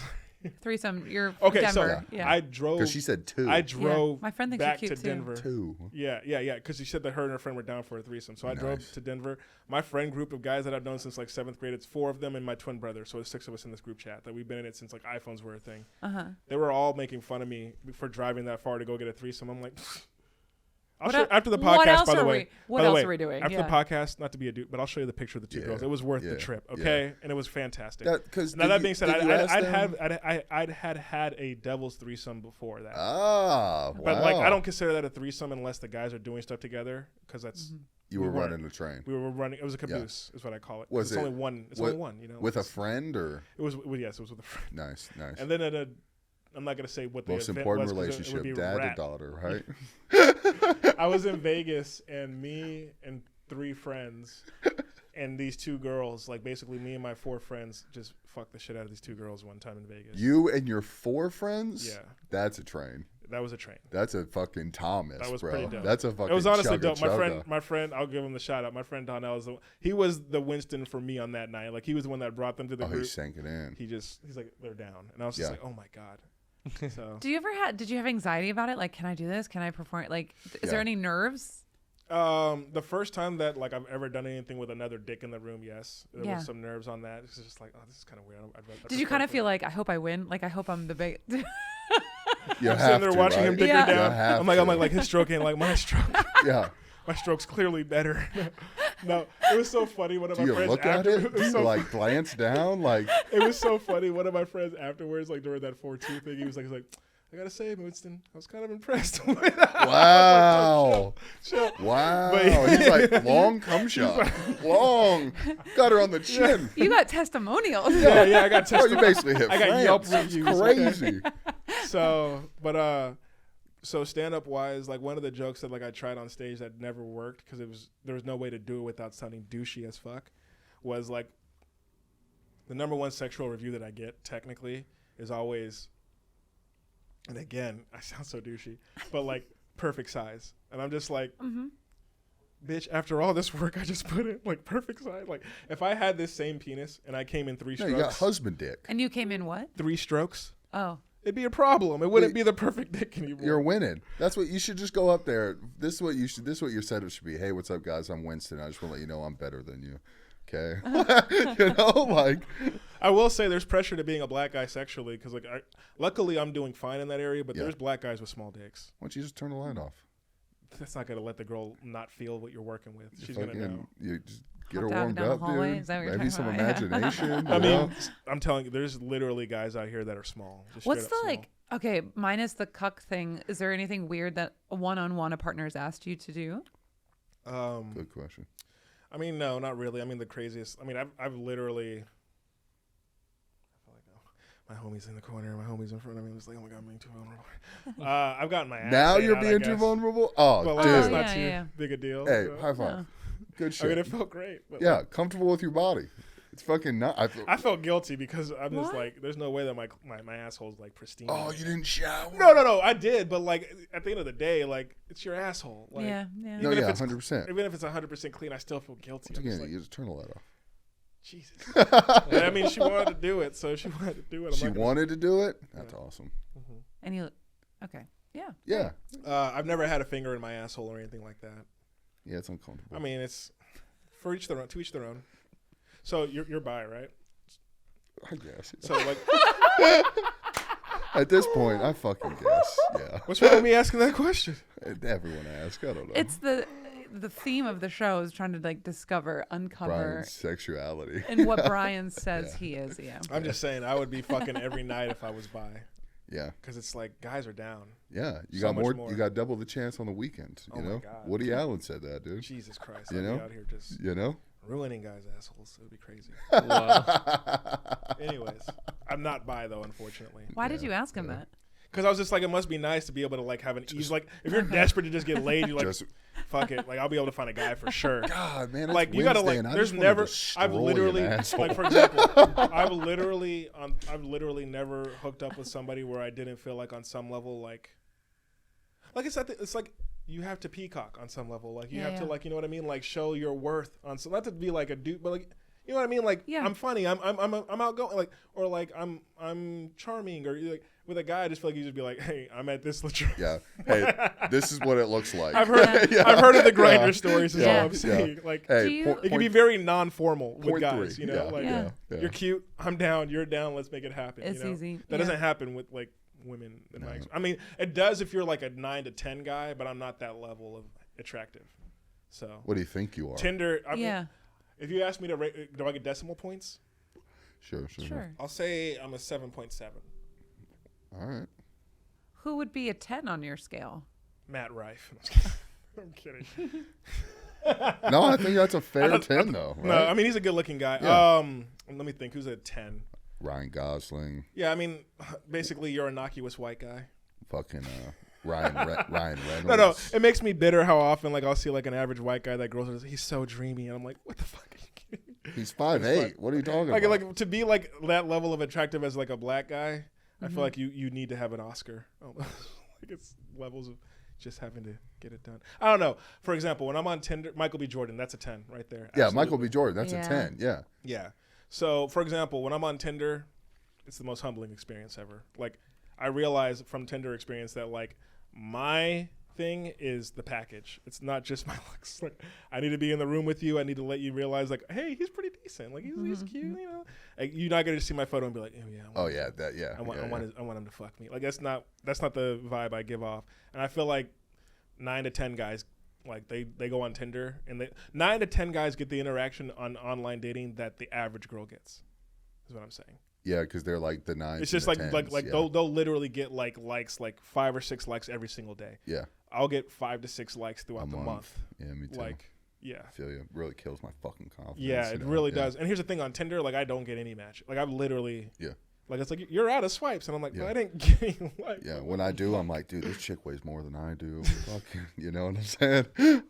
threesome. You're from Okay, Denver. so yeah. I drove. Because she said two. I drove My friend thinks you're back to cute, too. Denver. Two. Yeah. Because she said that her and her friend were down for a threesome. So I drove Nice. to Denver. My friend group of guys that I've known since like 7th grade, it's 4 of them and my twin brother. So there's 6 of us in this group chat that we've been in it since like iPhones were a thing. They were all making fun of me for driving that far to go get a threesome. I'm like, after the podcast, what else by the are way. What by the else way, are we doing? After Yeah. the podcast, not to be a dude, but I'll show you the picture of the 2 Yeah, girls. It was worth yeah, the trip, yeah. okay? And it was fantastic. Because Now that being said, I'd had a devil's threesome before that. Ah, wow. But like, I don't consider that a threesome unless the guys are doing stuff together, because that's You were we weren't. running the train. we were running. It was a caboose, is what I call it. Was it's it- only one? It's wa- only one. You know, With a It's- friend or? It was yes, it was with a friend. Nice. And then at a, I'm not gonna say what the Most event important was 'cause it relationship, would be dad rat. to daughter, right? I was in Vegas and me and 3 friends and these 2 girls, like basically me and my 4 friends just fucked the shit out of these 2 girls one time in Vegas. You and your 4 friends? Yeah. That's a train. That was a train. That's a fucking Thomas, That was bro. pretty dope. That's a fucking It was honestly chugga dope. chugga. My friend, I'll give him the shout out. My friend Donnell he was the Winston for me on that night. Like he was the one that brought them to the Oh, group. he sank it in. He's like, they're down, and I was just Yeah. like, oh my god. So Did you have anxiety about it? Like, can I do this? Can I perform? Like, is there Yeah. any nerves? the first time that like I've ever done anything with another dick in the room, yes, there Yeah. was some nerves on that. It's just like, oh, this is kind of weird. Did you kind of feel like, I hope I win? Like, I hope I'm the big. You I'm have sitting there to, watching right? him dick Yeah. her You down. have I'm to. like his stroke ain't like my stroke. Yeah. My stroke's clearly better. No, it was so funny. One of Do my you friends look at after, it? Do was you so like glance down? Like, It was so funny. One of my friends afterwards, like during that 4-2 thing, he was like, I gotta say, Winston, I was kind of impressed. wow. Chill. Wow. But- He's like, long cum shot. Long. Got her on the chin. You got testimonials. Yeah, I got Oh, tested. you basically hit I got France. Yelp It's reviews, crazy. So stand up wise, like one of the jokes that like I tried on stage that never worked because there was no way to do it without sounding douchey as fuck, was like the number one sexual review that I get technically is always, and again I sound so douchey, but like perfect size, and I'm just like, bitch, after all this work I just put in, like perfect size. Like if I had this same penis and I came in 3 No, strokes, you got husband dick. And you came in what? 3 strokes, Oh. it'd be a problem. It wouldn't Wait, be the perfect dick anymore. You're winning. That's what you should just go up there. This is what your setup should be. Hey, what's up, guys? I'm Winston. I just want to let you know I'm better than you. Okay. You know, like, I will say there's pressure to being a black guy sexually because like luckily I'm doing fine in that area, but Yeah. there's black guys with small dicks. why don't you just turn the light off? That's not gonna let the girl not feel what you're working with. She's gonna know. You just get her Hop down warmed down the up, hallway? dude. Is that what you're Maybe talking some about? Yeah. imagination. I you know? mean, I'm telling you, there's literally guys out here that are small. Just What's straight the up like? Okay, minus the cuck thing. Is there anything weird that a one-on-one a partner's asked you to do? small? Good question. I mean, no, not really. I mean, the craziest. I mean, I've literally. I feel like my homie's in the corner. My homie's in front of me. I'm just like, oh my god, I'm being too vulnerable. I've gotten my ass Now ate you're out, I being too guess. vulnerable? Oh, But like, dude. it's Oh, not yeah, too yeah. big a deal. Hey, so. high five. No. Good I shit. mean, it felt great. But Yeah, like, comfortable with your body. It's fucking not. I felt guilty because I'm just What? like, there's no way that my asshole's like pristine. Oh, you didn't shower? No, I did, but like at the end of the day, like it's your asshole. Like, Yeah. No, even if yeah, it's 100%. Even if it's 100% clean, I still feel guilty. Once I'm just again, like, you just turn the light off. Jesus. I mean, she wanted to do it, so she wanted to do it. She wanted to do it? That's awesome. And you. Okay. Yeah. Yeah. I've never had a finger in my asshole or anything like that. Yeah, it's uncomfortable. I mean, it's for each their own. To each their own. So you're bi, right? I guess. So like, At this point, I fucking guess. Yeah. what's wrong with me asking that question? Everyone asks. I don't know. It's the theme of the show is trying to like discover, uncover, Brian's sexuality. and what Brian says Yeah. he is. Yeah. I'm just saying, I would be fucking every night if I was bi. Yeah. Because it's like guys are down. Yeah. You So got much more. more. You got double the chance on the weekends. You Oh my know. God. Woody Allen said that, dude. Jesus Christ. You I'd know? be out here just You know. ruining guys' assholes. It would be crazy. Wow. Anyways, I'm not bi though, unfortunately. Why did you ask him that? Because I was just like, it must be nice to be able to like have an ease. Like, if you're desperate to just get laid, you're like, Just- fuck it. Like, I'll be able to find a guy for sure. God, man. It's Like, you gotta Wednesday like. and I There's just wanna never. destroy I've an literally, asshole. like for example, I've literally never hooked up with somebody where I didn't feel like on some level like it's like you have to peacock on some level. Like you have to like, you know what I mean? Like show your worth on. So not to be like a dude, but like. You know what I mean? Like I'm funny. I'm outgoing. Like or like I'm charming. Or like with a guy, I just feel like you just be like, hey, I'm at this Legendre. Yeah. Hey, this is what it looks like. I've heard of the Grindr stories. Is all I'm saying. Like Hey, it can be very non-formal with point guys. three. You know, Yeah. like Yeah. you're cute. I'm down. You're down. Let's make it happen. It's you know? easy. That Yeah. doesn't happen with like women. I mean, it does if you're like a 9 to 10 guy, but I'm not that level of attractive. So What do you think you are? Tinder. I mean, Yeah. if you ask me to rate, do I get decimal points? Sure. I'll say I'm a 7.7. All right. Who would be a 10 on your scale? Matt Rife. I'm kidding. No, I think that's a fair 10 though. Right? No, I mean he's a good-looking guy. Yeah. Let me think. Who's a 10? Ryan Gosling, Yeah, I mean, basically you're an innocuous white guy. fucking Ryan Reynolds. No, it makes me bitter how often like I'll see like an average white guy that girls are. He's so dreamy, and I'm like, what the fuck are you kidding? He's 5'8". What are you talking Like about? like to be like that level of attractive as like a black guy, I feel like you need to have an Oscar. Like it's levels of just having to get it done. I don't know. For example, when I'm on Tinder, Michael B. Jordan, that's a 10 right there. Yeah, Absolutely. Michael B. Jordan. That's Yeah. a 10. Yeah. Yeah. So, for example, when I'm on Tinder, it's the most humbling experience ever. Like, I realize from Tinder experience that, like, my thing is the package. It's not just my looks. Like, I need to be in the room with you. I need to let you realize, like, hey, he's pretty decent. Like, he's cute, you know? Like, you're not going to see my photo and be like, oh, yeah. I want him to fuck me. Like, that's not the vibe I give off. And I feel like 9 to 10 guys, like they go on Tinder and 9 to 10 guys get the interaction on online dating that the average girl gets. Is what I'm saying. Yeah, because they're like the 9s. It's just and like the 10s, like yeah. they'll literally get like likes, like 5 or 6 likes every single day. Yeah. I'll get 5 to 6 likes throughout the month. Yeah, me too. Like, yeah. I feel you. It really kills my fucking confidence. Yeah, you it know? really Yeah. does. And here's the thing on Tinder, like I don't get any match. Like I've literally Yeah. Like it's like you're out of swipes, and I'm like, Yeah. well, I didn't get any likes. Yeah, when I do, I'm like, dude, this chick weighs more than I do. Fucking, you know what I'm saying?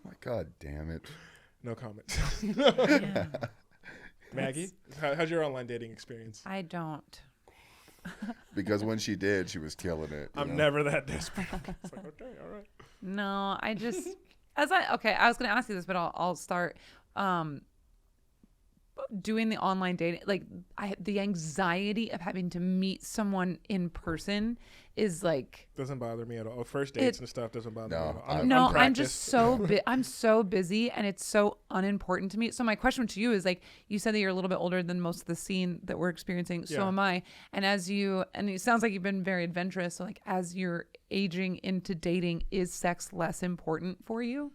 Like, God damn it. No comment. Yeah. Maggie, how's your online dating experience? I don't. Because when she did, she was killing it. you I'm know? never that desperate. It's like, okay, all right. No, I just I was going to ask you this, but I'll start doing the online dating. Like the anxiety of having to meet someone in person is like Doesn't bother me at all. First dates and stuff doesn't bother me at all. I'm just so I'm so busy and it's so unimportant to me. So my question to you is like, you said that you're a little bit older than most of the scene that we're experiencing. So Yeah. am I. And it sounds like you've been very adventurous. So like as you're aging into dating, is sex less important for you?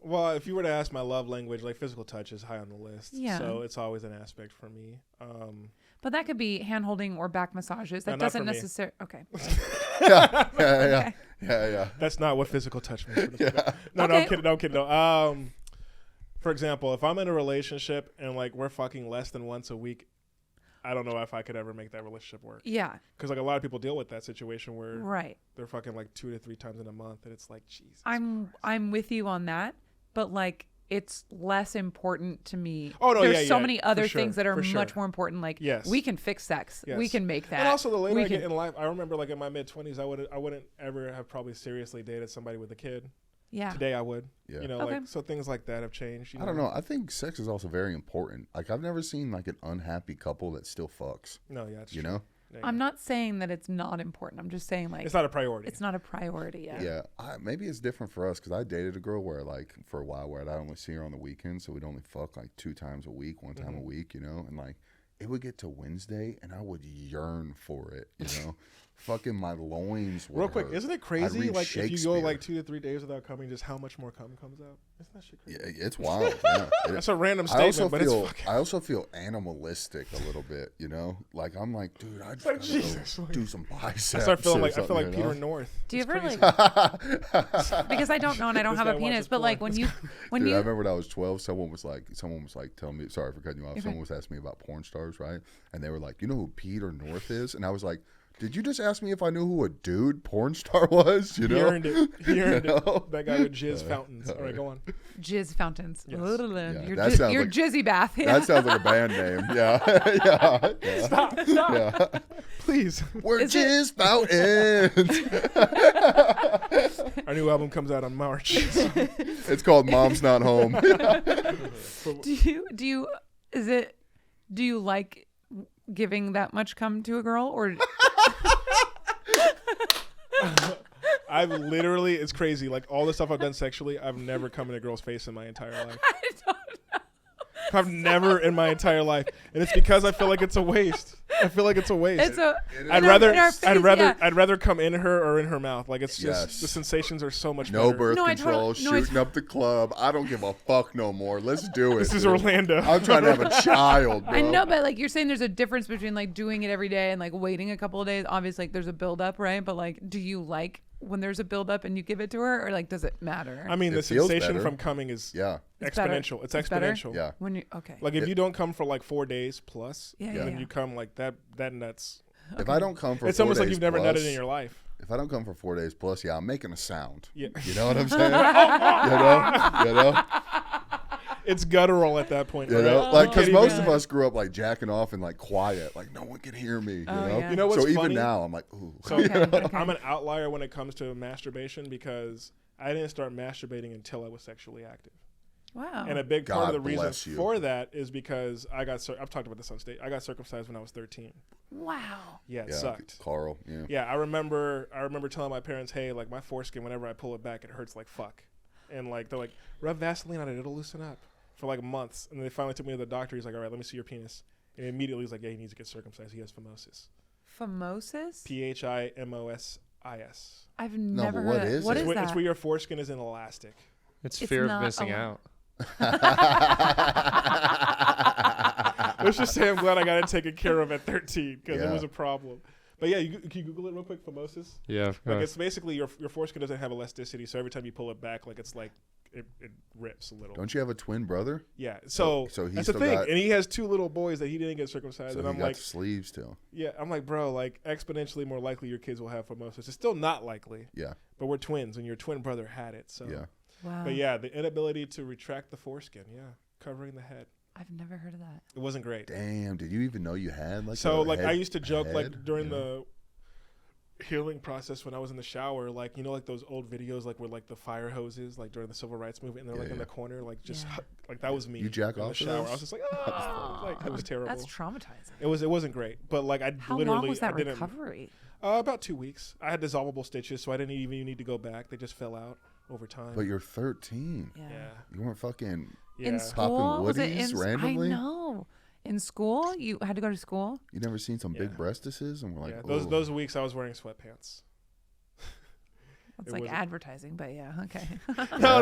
Well, if you were to ask my love language, like physical touch is high on the list. Yeah. So it's always an aspect for me. But that could be hand holding or back massages. That No, not doesn't for me. necessarily. Okay. Yeah. That's not what physical touch means. No, Okay. I'm kidding. No. For example, if I'm in a relationship and like we're fucking less than once a week, I don't know if I could ever make that relationship work. Yeah. Because like a lot of people deal with that situation where Right. they're fucking like 2 to 3 times in a month, and it's like, Jesus. I'm with you on that, but like it's less important to me. Oh, no, There's yeah, so yeah, many for other sure, things that are for sure. much more important. Like Yes. we can fix sex. Yes. We can make that. And also the later We I get can- in life, I remember like in my mid-20s, I wouldn't ever have probably seriously dated somebody with a kid. Yeah. Today I would. Yeah. You know, Okay. like so things like that have changed. You I don't know. I think sex is also very important. Like, I've never seen like an unhappy couple that still fucks. No, yeah, it's You true. know? Yeah, I'm not saying that it's not important. I'm just saying like it's not a priority. it's not a priority yet. Yeah. Maybe it's different for us because I dated a girl where like for a while where I'd only see her on the weekends, so we'd only fuck like 2 times a week, 1 time a week, you know, and like it would get to Wednesday and I would yearn for it, you know. fucking my loins would Real quick, hurt. isn't it I'd crazy? read Like if you go Shakespeare. like 2 to 3 days without coming, just how much more cum comes out? Isn't that shit crazy? Yeah, it's wild. Yeah. That's a random I statement, but it's fucking. I also feel animalistic a little bit, you know. Like I'm like, dude, I just Like, gotta Jesus. go do some biceps. I start feeling or like I feel something, like you know? Peter North. Do you It's ever crazy. like because I don't know and I don't This have guy a penis, watches but like porn. when Dude, you I remember when I was 12, someone was like telling me, sorry for cutting you off. Someone was asking me about porn stars, right? And they were like, you know who Peter North is? And I was like, did you just ask me if I knew who a dude porn star was? You know? He earned it. He earned You know? it. That guy with jizz fountains. All right, go on. jizz fountains. Yes. Your, that sounds your like- jizzy bath. Yeah. That sounds like a band name. Yeah. yeah. Stop. Yeah. Please. We're Is it- jizz fountains. Our new album comes out on March. It's called Mom's Not Home. Do you like giving that much cum to a girl or I've literally, it's crazy. Like all the stuff I've done sexually, I've never come in a girl's face in my entire life. I don't know. I've never in my entire life, and it's because I feel like it's a waste. I feel like it's a waste. It's a I'd in rather, our face, yeah. I'd rather come in her or in her mouth. Like it's just Yes. the sensations are so much No better. birth No, I control, totally- no, I shooting up the club. I don't give a fuck no more. Let's do it. This is dude. Orlando. I'm trying to have a child, bro. I know, but like you're saying, there's a difference between like doing it every day and like waiting a couple of days. Obviously, like there's a build up, right? But like, do you like when there's a build up and you give it to her, or like does it matter? I mean, It the feels sensation better. from coming is Yeah. It's better. exponential. It's It's better? exponential. Yeah. When you okay, Like if you don't come for like 4 days plus, Yeah, and yeah, then yeah. you come like that nuts. If I don't come for It's 4 almost like days you've never plus, nutted in your life. If I don't come for 4 days plus, yeah, I'm making a sound. Yeah. You know what I'm saying? You know? It's guttural at that point. You right? know? Like, because Can't most even- of us grew up like jacking off and like quiet, like no one can hear me. You Oh, know? yeah. You know what's so even funny? now, I'm like, ooh. So Okay. I'm an outlier when it comes to masturbation because I didn't start masturbating until I was sexually active. wow. And a big part of God the reason bless you. for that is because I've talked about this on stage. I got circumcised when I was 13. wow. Yeah, it Yeah, sucked. Carl. Yeah. Yeah, I remember telling my parents, "Hey, like my foreskin, whenever I pull it back, it hurts like fuck." And like they're like, "Rub Vaseline on it, it'll loosen up." For like months, and then they finally took me to the doctor. He's like, "All right, let me see your penis." And immediately he's like, "Yeah, he needs to get circumcised. He has phimosis." Phimosis? Phimosis. I've but never what heard. is What it? is It's that? where your foreskin is inelastic. It's It's fear of not missing allowed. out. Let's just say I'm glad I got it taken care of at 13 because it Yeah. was a problem. But yeah, can you Google it real quick? Phimosis. Yeah. Like it's basically your foreskin doesn't have elasticity, so every time you pull it back, like it's like it rips a little. Don't you have a twin brother? Yeah, so So he's that's the still thing, got- and he has 2 little boys that he didn't get circumcised, So and he I'm got like, the sleeves still. yeah, I'm like, bro, like exponentially more likely your kids will have phimosis. It's still not likely, Yeah. but we're twins, and your twin brother had it, so Yeah. Wow. But yeah, the inability to retract the foreskin, covering the head, I've never heard of that. it wasn't great. Damn. Did you even know you had like? So a like I head- used to joke like head, during you know? the healing process when I was in the shower, like like those old videos like where like the fire hoses like during the civil rights movement and they're like in Yeah. the corner like just Yeah. like that was me. You jack in the off to shower. those? I was just like, like it was terrible. That's traumatizing. It wasn't great, but like I How literally long was that I didn't, recovery? about 2 weeks. I had dissolvable stitches, so I didn't even need to go back. They just fell out over time. But you're 13. Yeah. yeah, You weren't fucking. yeah. In school, Popping was it woodies in randomly? I know. In school, you had to go to school. You never seen some big Yeah. breastises, and we're like, yeah. oh. Those weeks I was wearing sweatpants. It's It like wasn't- advertising, but yeah, okay. No,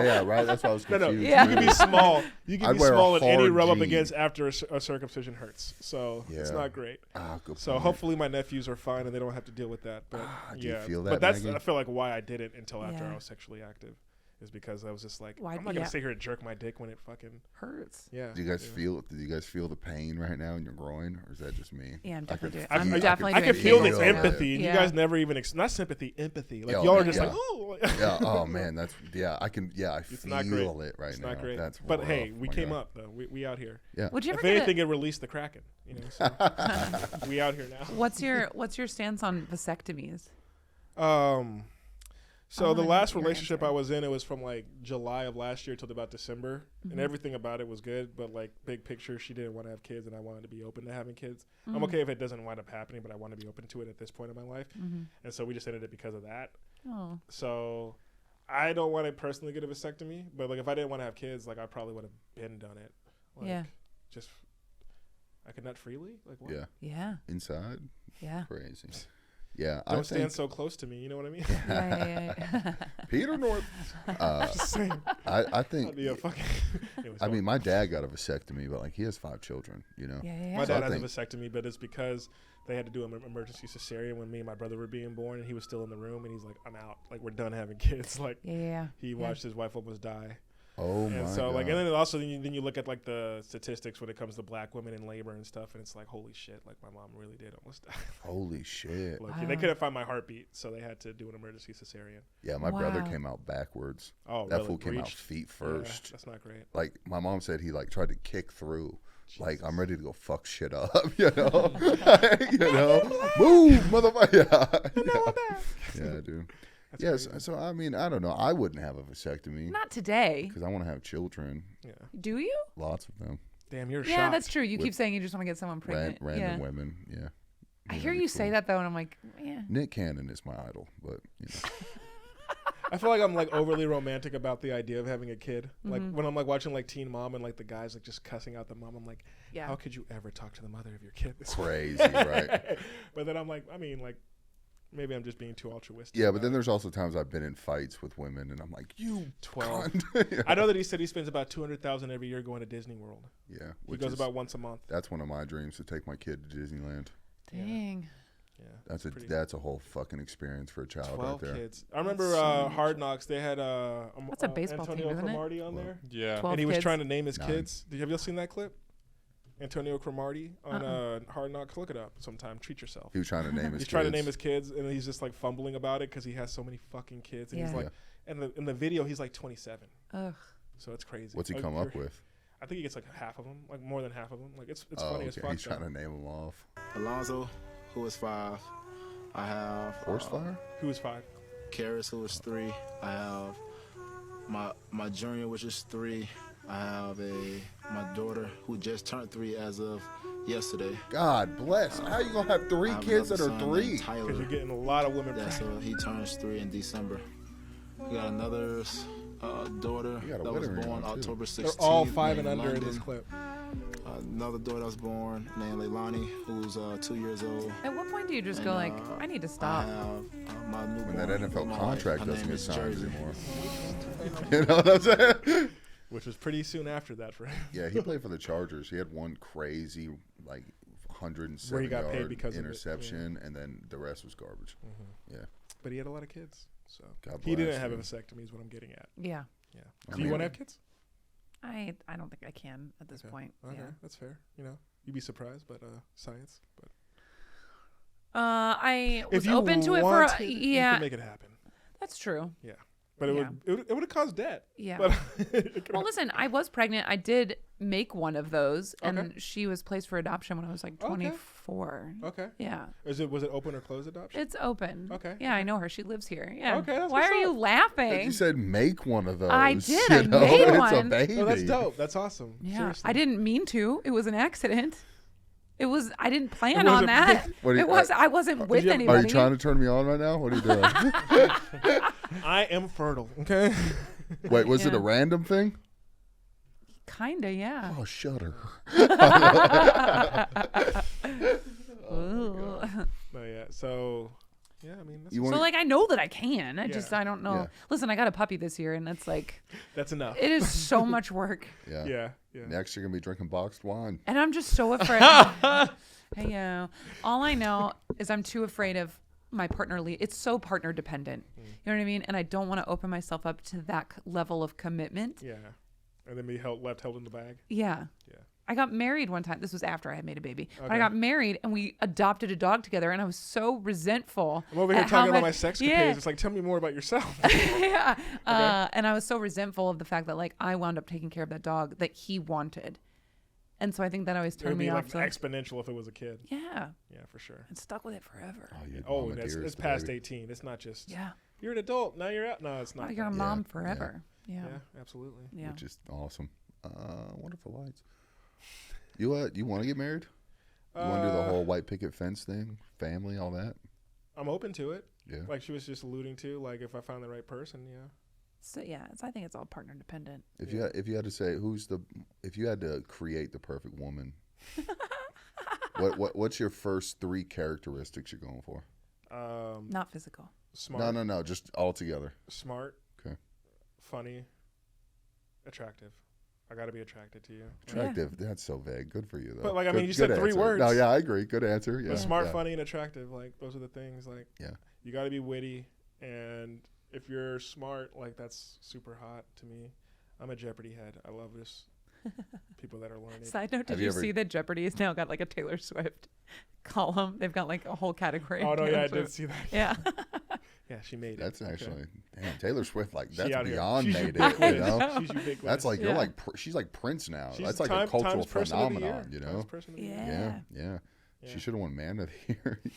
Yeah, right. That's why I was No, confused. no. Yeah. You can be small. You can I'd be wear a small, and any hard rub up jean. against after a circumcision hurts. So it's Yeah. not great. Ah, good So point. hopefully my nephews are fine and they don't have to deal with that. But Do you yeah, feel but that, that's Maggie? I feel like why I did it until after Yeah. I was sexually active, is because I was just like, Why- I'm not yeah. gonna sit here and jerk my dick when it fucking Hurts. yeah. Do you guys yeah. feel? Do you guys feel the pain right now in your groin, or is that just me? Yeah, I'm I definitely could doing. feel- I'm I- definitely I doing can feel fingers this right now. empathy, and Yeah. you guys never even not sympathy, empathy. Like Yeah, y'all are yeah. just like, Yeah. oh, Yeah. Oh man, that's I can. Yeah, I It's feel not great. it right it's now. not great. That's but rough. hey, we My came God. up though. We out here. Yeah. Would you ever If get anything, it released the Kraken. You know, so we out here now. What's your stance on vasectomies? So I the wanna last know your relationship answer. I was in, it was from like July of last year till about December, Mm-hmm. and everything about it was good. But like big picture, she didn't want to have kids, and I wanted to be open to having kids. Mm-hmm. I'm okay if it doesn't wind up happening, but I want to be open to it at this point in my life. Mm-hmm. And so we just ended it because of that. Oh, So I don't want to personally get a vasectomy, but like if I didn't want to have kids, like I probably would have been done it. Like, Yeah. Just I could nut freely. Like what? Yeah. yeah, Inside, yeah. crazy. Yeah, Don't I stand think so close to me. You know what I mean? Yeah. Peter North. Just saying. I think. That'd be a fucking. Anyways, I mean, my dad got a vasectomy, but like he has 5 children. You know. Yeah. my So I dad has a think- vasectomy, but it's because they had to do an emergency cesarean when me and my brother were being born, and he was still in the room, and he's like, "I'm out. Like, we're done having kids." Like, Yeah. he watched his wife almost die. Oh my And so, god. like, and then also then you look at like the statistics when it comes to black women in labor and stuff, and it's like, holy shit, like my mom really did almost die. Holy shit. Like, they couldn't find my heartbeat, so they had to do an emergency cesarean. Yeah, my brother Wow. came out backwards. Oh, That really? fool came out Breached? feet Yeah, first. that's not great. Like my mom said, he like tried to kick through. Like I'm Jesus. ready to go fuck shit up, you know. You know, move, motherfucker. Yeah, dude. That's Yes. crazy. So I mean, I don't know. I wouldn't have a vasectomy Not today. because I want to have children, Yeah. Do you? lots of them, Damn, you're Yeah, shocked. that's true. You With keep saying you just want to get someone pregnant. random yeah. women. Yeah. I hear that'd be you say cool. that though, and I'm like, yeah. Nick Cannon is my idol, but you know. I feel like I'm like overly romantic about the idea of having a kid. Like Mm-hmm. when I'm like watching like Teen Mom and like the guys like just cussing out the mom, I'm like, Yeah. how could you ever talk to the mother of your kid this way? Crazy, right? But then I'm like, I mean, like maybe I'm just being too altruistic. Yeah, but about then it. there's also times I've been in fights with women, and I'm like, you 12. cunt. Yeah. I know that he said he spends about $200,000 every year going to Disney World. Yeah, He which goes is, about once a month. that's one of my dreams, to take my kid to Disneyland. Dang. Yeah, pretty- That's a whole fucking experience for a child 12 right there. kids. I remember so Hard Knocks. They had That's a baseball Antonio team, isn't it? Cromartie on there, Yeah. 12 and he was kids. trying to name his 9. kids. Have you seen that clip? Antonio Cromartie on Hard Knocks. Look it up sometime. Treat yourself. He was trying to name his He's trying to kids. name his kids, and he's just like fumbling about it because he has so many fucking kids. And he's Yeah. like, and in the video, he's like 27. Ugh. So it's crazy. What's he Like, come up with? I think he gets like half of them, like more than half of them. Like it's Oh, funny as okay. fuck. He's though. trying to name them off. Alonzo, who is 5. I have Horse fire? Who was 5? Karis, who is 3. I have my junior, which is 3. I have my daughter who just turned 3 as of yesterday. God bless. How you gonna have 3 I have kids that another are son 3? named Tyler. Because you're getting a lot of women That's pregnant. he turns 3 in December. We got another daughter You got a that was wedding ring born on, too. October 16th. They're all 5 and named under in this London. clip. Another daughter that was born named Leilani, who's 2 years old. At what point do you just And, go like, I need to I stop? have my newborn. When that with NFL my contract wife. Her doesn't name get is signed Jersey. anymore. You know what I'm saying? Which was pretty soon after that for him. Yeah, he played for the Chargers. He had one crazy, like, 107 Where he got paid yard because of it, interception, and then the rest was garbage. Yeah. But he had a lot of kids. So God he didn't bless have a him. vasectomy is what I'm getting at. Yeah. Yeah. I Do you mean- want to have kids? I don't think I can at this Okay. point. Okay, Yeah. that's fair. You know, you'd be surprised, but science. But I was if you open to it for wanted, you yeah. can make it happen. That's true. Yeah, but it would have caused debt. Yeah. But it could Well, listen, I was pregnant. I did make one of those, and Okay. she was placed for adoption when I was like 24. okay. Yeah. Was it open or closed adoption? It's open. Okay, Yeah, I know her. She lives here. Yeah. Okay, that's Why what's are you up. laughing? You said make one of those. I did, you I know? made It's one. a baby. Oh, that's dope. That's awesome. Yeah. Seriously. I didn't mean to. It was an accident. It was. I didn't plan And was on it- that. What do you- It was. I wasn't with you have- anybody. Are you trying to turn me on right now? What are you doing? I am fertile. Okay. Wait, was it Yeah. a random thing? Kinda, yeah. Oh, shut her. Ooh. No, yeah. So, yeah. I mean, that's, You So want like I know that I can. I Yeah. just I don't know. Yeah. Listen, I got a puppy this year, and that's like that's enough. it is so much work, Yeah. Yeah. Yeah. Next, you're gonna be drinking boxed wine. and I'm just so afraid. Hey, all I know is I'm too afraid of my partner. It's so partner dependent. You know what I mean? And I don't want to open myself up to that level of commitment. Yeah. And then be left held in the bag. Yeah. Yeah. I got married one time. This was after I had made a baby. But I Okay. got married and we adopted a dog together, and I was so resentful. I'm over here at how talking about my much- sex Yeah. capades. It's like, tell me more about yourself. Yeah. And I was so resentful of the fact that like I wound up taking care of that dog that he wanted. And so I think that always It would turned be me like off. So exponential if it was a kid. yeah. Yeah, for sure. And stuck with it forever. you Oh, mama it's dearest past baby. 18. It's not just Yeah. you're an adult now. You're out. No, it's Oh, not. you're a that. mom Yeah. forever. Yeah. Yeah, absolutely. Yeah. Which is awesome. Wonderful lights. You want to get married? You want to do the whole white picket fence thing, family, all that? I'm open to it. Yeah. Like she was just alluding to, like if I found the right person, yeah. So yeah, I think it's all partner dependent. If you had to say if you had to create the perfect woman, what's your first 3 characteristics you're going for? Not physical. Smart. No. Just all together. Smart. Okay. Funny. Attractive. I got to be attracted to you. Attractive. That's so vague. Good for you, though. But, like, I mean, Good- you said good 3 answer. words. No, yeah, I agree. Good answer. Yeah. But smart, yeah. funny, and attractive. Like, those are the things. Like, Yeah. you got to be witty. And if you're smart, like, that's super hot to me. I'm a Jeopardy head. I love this. People that are learning. Side note, Have did you you ever- see that Jeopardy has now got like a Taylor Swift column? They've got like a whole category. Oh, of no, Taylor yeah, I Swift. did see that. Yeah. Yeah, she made it. That's Okay. actually damn Taylor Swift. Like She that's out here. beyond She's made ubiquitous. it. You know, She's ubiquitous. that's like you're Yeah. like she's like Prince now. She's That's like Time- a cultural Times Person of the phenomenon. Year. You Times know. Person of the Year. Yeah. Yeah. Yeah. She should have won Man of the Year. You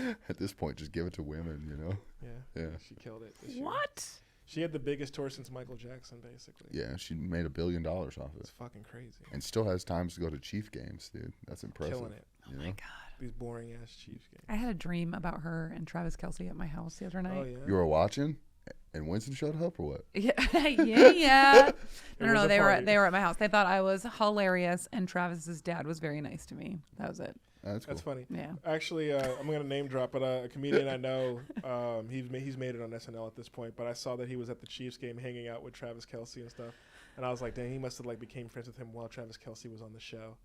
know? At this point, just give it to women. You know. Yeah. Yeah. She killed it this year. What? She had the biggest tour since Michael Jackson, basically. Yeah, she made $1 billion off It's it, fucking crazy. and still has times to go to Chief games, dude. That's impressive. Killing it. You know? God. These boring ass Chiefs games. I had a dream about her and Travis Kelce at my house the other night. Oh, yeah. You were watching, and Winston showed up, or what? Yeah, yeah. No, was no, a they party. were at my house. They thought I was hilarious, and Travis's dad was very nice to me. That was it. That's cool. That's funny. Yeah. Actually, I'm gonna name drop, but a comedian I know, he's made it on SNL at this point. But I saw that he was at the Chiefs game, hanging out with Travis Kelce and stuff, and I was like, dang, he must have like became friends with him while Travis Kelce was on the show.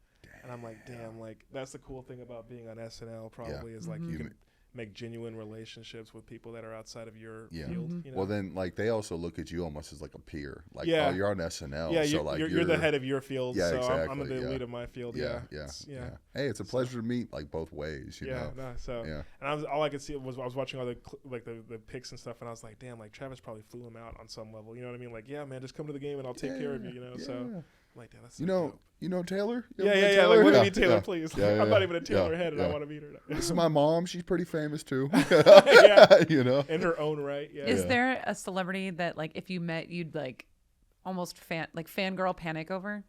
And I'm like, damn, like that's the cool thing about being on SNL. Probably is like you can make genuine relationships with people that are outside of your Yeah. field. You know? Well, then, like, they also look at you almost as like a peer. Like, Yeah. oh, you're on SNL. yeah, so, like, you're the head of your field. Yeah, so exactly. I'm the elite of my field. Yeah, Yeah, yeah, It's- yeah. Hey, it's a pleasure to meet, like, both ways, you know? No, so Yeah. and all I could see was I was watching all the the pics and stuff, and I was like, damn, like Travis probably flew him out on some level. You know what I mean? Like, yeah, man, just come to the game and I'll take care of you. You know, so I'm like, damn, that's so dope. You know Taylor? You Yeah, ever yeah, met yeah. Like, Taylor? what do you Yeah, mean Taylor, yeah. please? Yeah, yeah, I'm not even a yeah, Taylor head, and I yeah. want to meet her. This is my mom. She's pretty famous too. Yeah. You know? In her own right. Yeah. Is there a celebrity that like if you met you'd like almost fangirl panic over?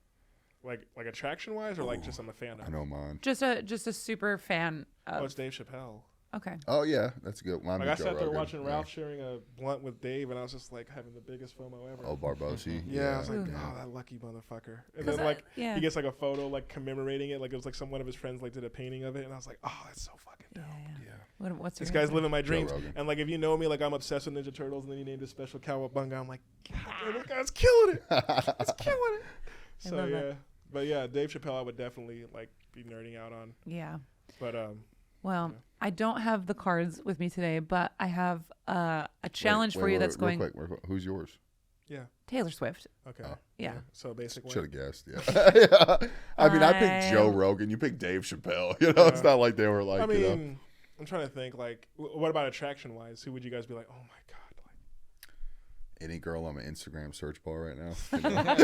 like attraction wise, or like just I'm a fan of? I know mine. Just a super fan Oh, of. it's Dave Chappelle. Okay. Oh, yeah. That's good. Mine Like was I Joe sat there Rogan. watching Yeah. Ralph sharing a blunt with Dave, and I was just like having the biggest FOMO ever. Oh, Barbosi. Yeah, I was like, Ooh. oh, that lucky motherfucker. And 'Cause then like yeah. he gets like a photo like commemorating it, like it was like one of his friends like did a painting of it, and I was like, oh, that's so fucking dope. What's This your guy's answer? living my dreams. Rogan. And like if you know me, like I'm obsessed with Ninja Turtles, and then you named a special cowabunga, I'm like, God, damn, this guy's killing it. He's killing it. So love yeah, it. but yeah, Dave Chappelle, I would definitely like be nerding out on. Yeah. But Well, I don't have the cards with me today, but I have a challenge for you that's going. Real quick. Who's yours? yeah, Taylor Swift. okay, Yeah. So basically, Should have guessed. Yeah. Yeah. I mean, I picked Joe I'm- Rogan. You picked Dave Chappelle. You know, it's not like they were like, I you know. mean, I'm trying to think like, what about attraction wise? Who would you guys be like? Oh my god, like. Any girl on my Instagram search bar right now. You know?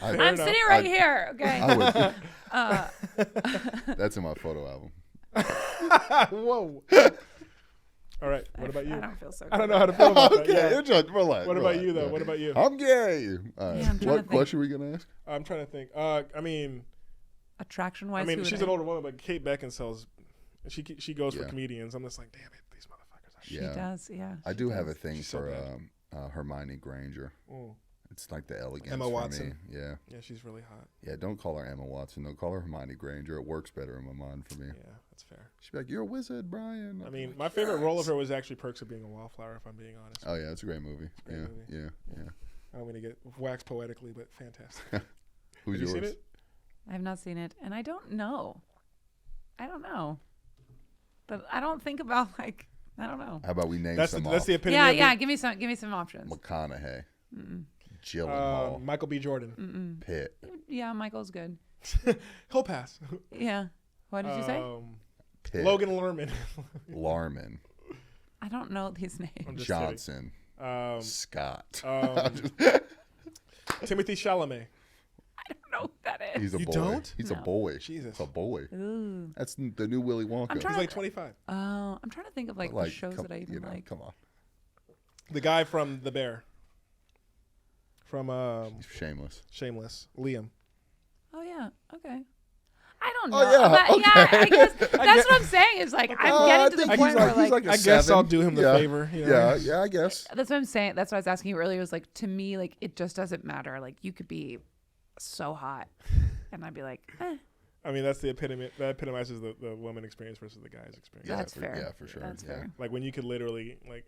I'm enough. sitting right here. Okay. I would. That's in my photo album. Whoa. All right. What about you? I don't feel so. I don't good know how to about feel about Okay, that. Yeah. just relax. What about relax, you though? yeah. What about you? I'm gay. All right. Yeah, I'm trying to What think. question are we gonna ask? I'm trying to think. I mean, that. Attraction-wise, I mean, who she's would an older woman, but Kate Beckinsale's. She goes for Yeah. comedians. I'm just like, damn it, these motherfuckers are She Yeah. does. Yeah. I she do have a does. thing She's so for bad. Hermione Granger. Mm. It's like the elegance Emma for Watson. me. Yeah. Yeah, she's really hot. Yeah, don't call her Emma Watson. Don't call her Hermione Granger. It works better in my mind for me. Yeah, that's fair. She'd be like, "You're a wizard, Brian." I I'd be mean, like, my favorite role of "Yes." her was actually Perks of Being a Wallflower, if I'm being honest. Oh yeah, it's a great movie. a great movie. Yeah. I don't mean to get waxed poetically, but fantastic. Who's Have you yours? seen it? I have not seen it, and I don't know. But I don't think about like I don't know. How about we name That's some the off? epitome. Yeah, of yeah. it. Give me some options. McConaughey, Gyllenhaal, Michael B. Jordan. Pitt. Yeah, Michael's good. He'll pass. Yeah. What did you say? Pitt. Logan Lerman. Larman, I don't know these names. I'm just Johnson, kidding. Scott. Timothy Chalamet. I don't know who that is. He's a You boy. don't? He's a No. boy. Jesus. It's a boy. Ooh. That's the new Willy Wonka. I'm trying He's like 25. Oh, I'm trying to think of like, the shows come, that I even you know, like. Come on. The guy from The Bear. From He's shameless. Shameless. Liam. Oh yeah. Okay. I don't know. Oh, yeah, But, okay. I guess that's what I'm saying. Is like I'm I getting to the think point where he's like a I guess I'll 7. do him the Yeah. favor. You know? Yeah, I guess. that's what I'm saying. That's what I was asking you earlier. Was like to me like it just doesn't matter. Like you could be so hot, and I'd be like, I mean, that's the epitome. That epitomizes the woman experience versus the guy's experience. That's fair. Yeah, for sure. That's yeah. fair. Like when you could literally like,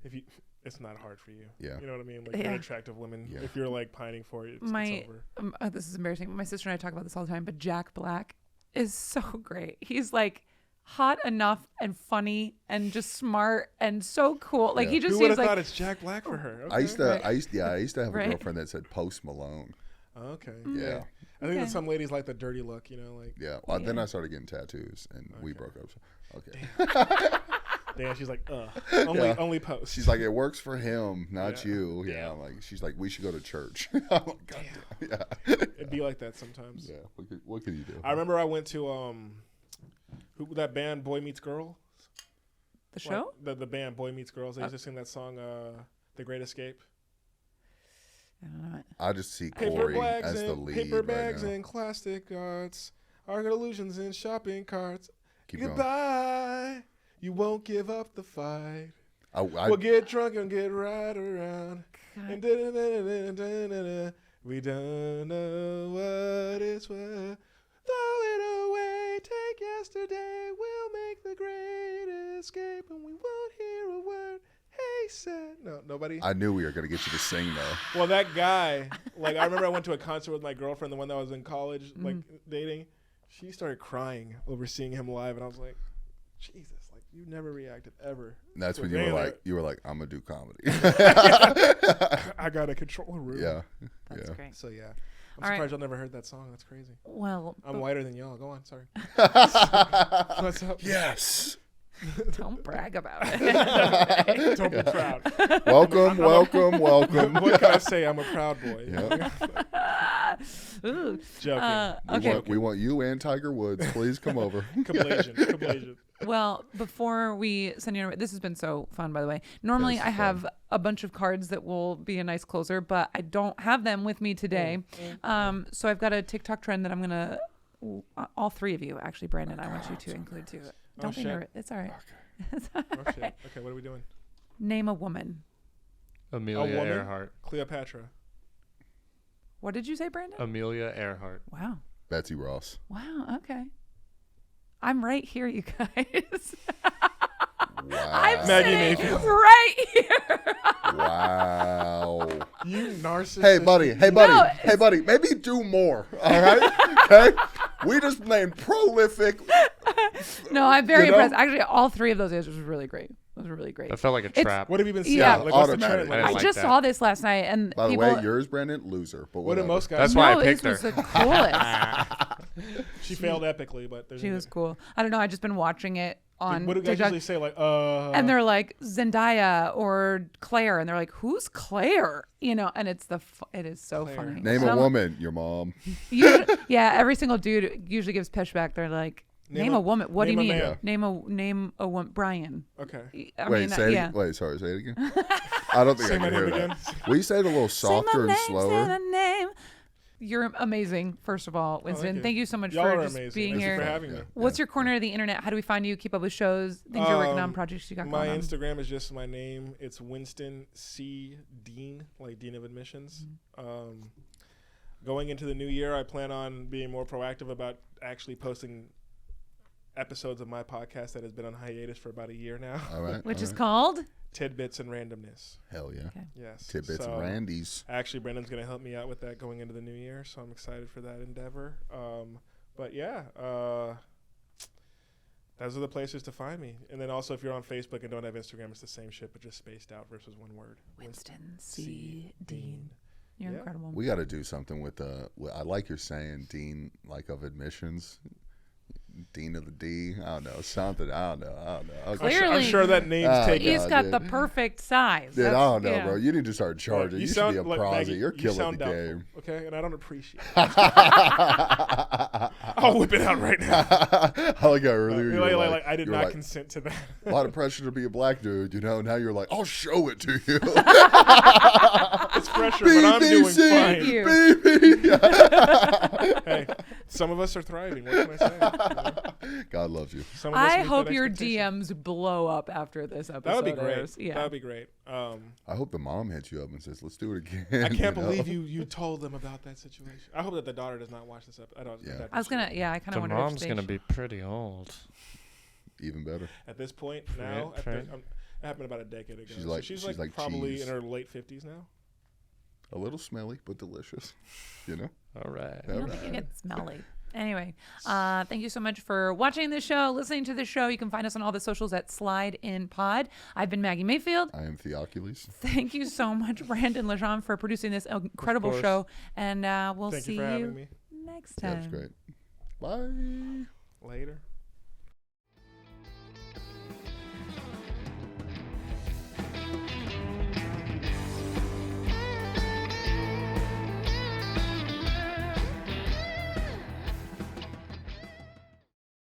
if you, it's not hard for you. Yeah. You know what I mean? Like Yeah. you're an attractive woman. Yeah. If you're like pining for it, it's over. This is embarrassing. My sister and I talk about this all the time, but Jack Black is so great. He's like hot enough and funny and just smart and so cool. Like Yeah. he just Who would seems have like thought it's Jack Black for her? Okay. I used to have a Right. girlfriend that said Post Malone. Okay. Yeah. I think Okay. that some ladies like the dirty look. You know, like Yeah. Well, then Yeah. I started getting tattoos, and we broke up. So, okay. damn. She's like, Yeah. only post. She's like, it works for him, not Yeah. you. Yeah. Damn. I'm like, she's like, we should go to church. I'm like, God damn. Yeah. It'd be like that sometimes. Yeah. What can you do? I remember I went to that band Boy Meets Girl. the show. Like, the band Boy Meets Girls. They used to sing that song, "The Great Escape." I don't know it. I just see Paper Corey bags as the and lead paper right bags now. and plastic arts, our illusions in shopping carts. Keep going. Goodbye. You won't give up the fight. I We'll get drunk and get right around. God. And da-da-da-da-da-da-da. We don't know what it's worth. Throw it away. Take yesterday. We'll make the great escape, and we won't hear a word. Hey, said no, nobody. I knew we were gonna get you to sing though. Well, that guy, like, I remember I went to a concert with my girlfriend, the one that was in college, like, dating. She started crying over seeing him live, and I was like, Jesus, like, you never reacted ever. And that's to when a you were band like, I'm gonna do comedy. that I got to control a room. Yeah. That's Yeah. great. So, yeah. I'm All right. surprised y'all never heard that song. That's crazy. Well, I'm whiter than y'all. Go on, sorry. What's up? Yes. don't brag about it. Don't be proud. Welcome. What can I say? I'm a proud boy. Yeah. Ooh. Joking. Okay. We want you and Tiger Woods. Please come over. Cablasian. Well, before we send you, this has been so fun, by the way. Normally, Yes, I have a bunch of cards that will be a nice closer, but I don't have them with me today. So I've got a TikTok trend that I'm gonna. All three of you, actually, Brandon, I want you to include too. Don't be shit. nervous. It's all right. It's all Oh, right. shit. Okay, what are we doing? Name a woman. Amelia woman? Earhart. Cleopatra. What did you say, Brandon? Amelia Earhart. Wow. Betsy Ross. Wow. Okay. I'm right here, you guys. Wow. I'm Maggie sitting Mayfield. right here. Wow. You narcissist. Hey, buddy. No, Hey, buddy. Maybe do more. All right. Okay. We just named prolific. No, I'm very You know? impressed. Actually, all three of those answers were really great. Those were really great. That felt like a It's- trap. What have you been seeing? Yeah. Like, what's the Automatic. trend? I I didn't like just that. saw this last night, and By the people. way, yours, Brandon, loser. But What do whatever. most guys That's do? why I no, picked this her. was the coolest. She failed epically, but there's She was cool. I don't know. I just been watching it on What do guys TikTok, usually say? Like, and they're like Zendaya or Claire, and they're like, "Who's Claire?" You know, and it's it is so Claire. funny. Name And a I'm- woman. Your mom. Yeah, every single dude usually gives pushback. They're like, "Name a woman." What do you name mean? a man. Name a woman. Brian. okay. I Wait, mean, say yeah. it. Wait, sorry. Say it again. I don't think Say I my can hear name that. again. Will you say it a little softer and Say slower? my name. You're amazing, first of all, Winston. you. Thank you so much Y'all for are just amazing. being Thank you here. for having me. What's your corner of the internet? How do we find you? Keep up with shows, things you're working on, projects you got My going on. Instagram is just my name. It's Winston C. Dean, like Dean of Admissions. Going into the new year, I plan on being more proactive about actually posting episodes of my podcast that has been on hiatus for about a year now. All right. Which all is right. called? Tidbits and randomness. Hell yeah. Okay. Yes. Tidbits So, and Randy's. Actually, Brendan's going to help me out with that going into the new year, so I'm excited for that endeavor. But yeah, those are the places to find me. And then also, if you're on Facebook and don't have Instagram, it's the same shit, but just spaced out versus one word. Winston C. Dean. You're Yeah. incredible. We got to do something with I like you're saying Dean, like of admissions. Dean of the D. I don't know. Something. I don't know. Okay. Clearly- I'm sure that name's Oh, taken. He's God, got dude. the perfect size. Dude, I That's- don't know, yeah. bro. You need to start charging. You, should be a like, prosit. Maggie, You're you killing sound the doubtful, game. okay? And I don't appreciate it. I'll whip it out right now. I like how earlier you were Like, I did you were not like, consent to that. a lot of pressure to be a black dude, you know. Now you're like, I'll show it to you. It's pressure, but I'm doing BBC, Thank fine. you. baby. Hey, some of us are thriving. What can I say? You know? God loves you. Some of us I meet hope that your expectation. DMs blow up after this episode. That would be great. airs. Yeah. That would be great. I hope the mom hits you up and says, "Let's do it again." I can't you know? believe you told them about that situation. I hope that the daughter does not watch this episode. I don't. Yeah. that I was gonna. Yeah, I kind The of wonder. mom's gonna be pretty old. Even better. At this point now, Right. it happened about a decade ago. She's She's like probably cheese. in her late 50s now. A little smelly, but delicious. You know? All right. I don't think you get smelly. Anyway, thank you so much for watching the show, listening to the show. You can find us on all the socials at Slide In Pod. I've been Maggie Mayfield. I am Theoculus. Thank you so much, Brandon Legendre, for producing this incredible course. show. And we'll Thank see you for having me. next Yeah, time. it's great. Bye. Later.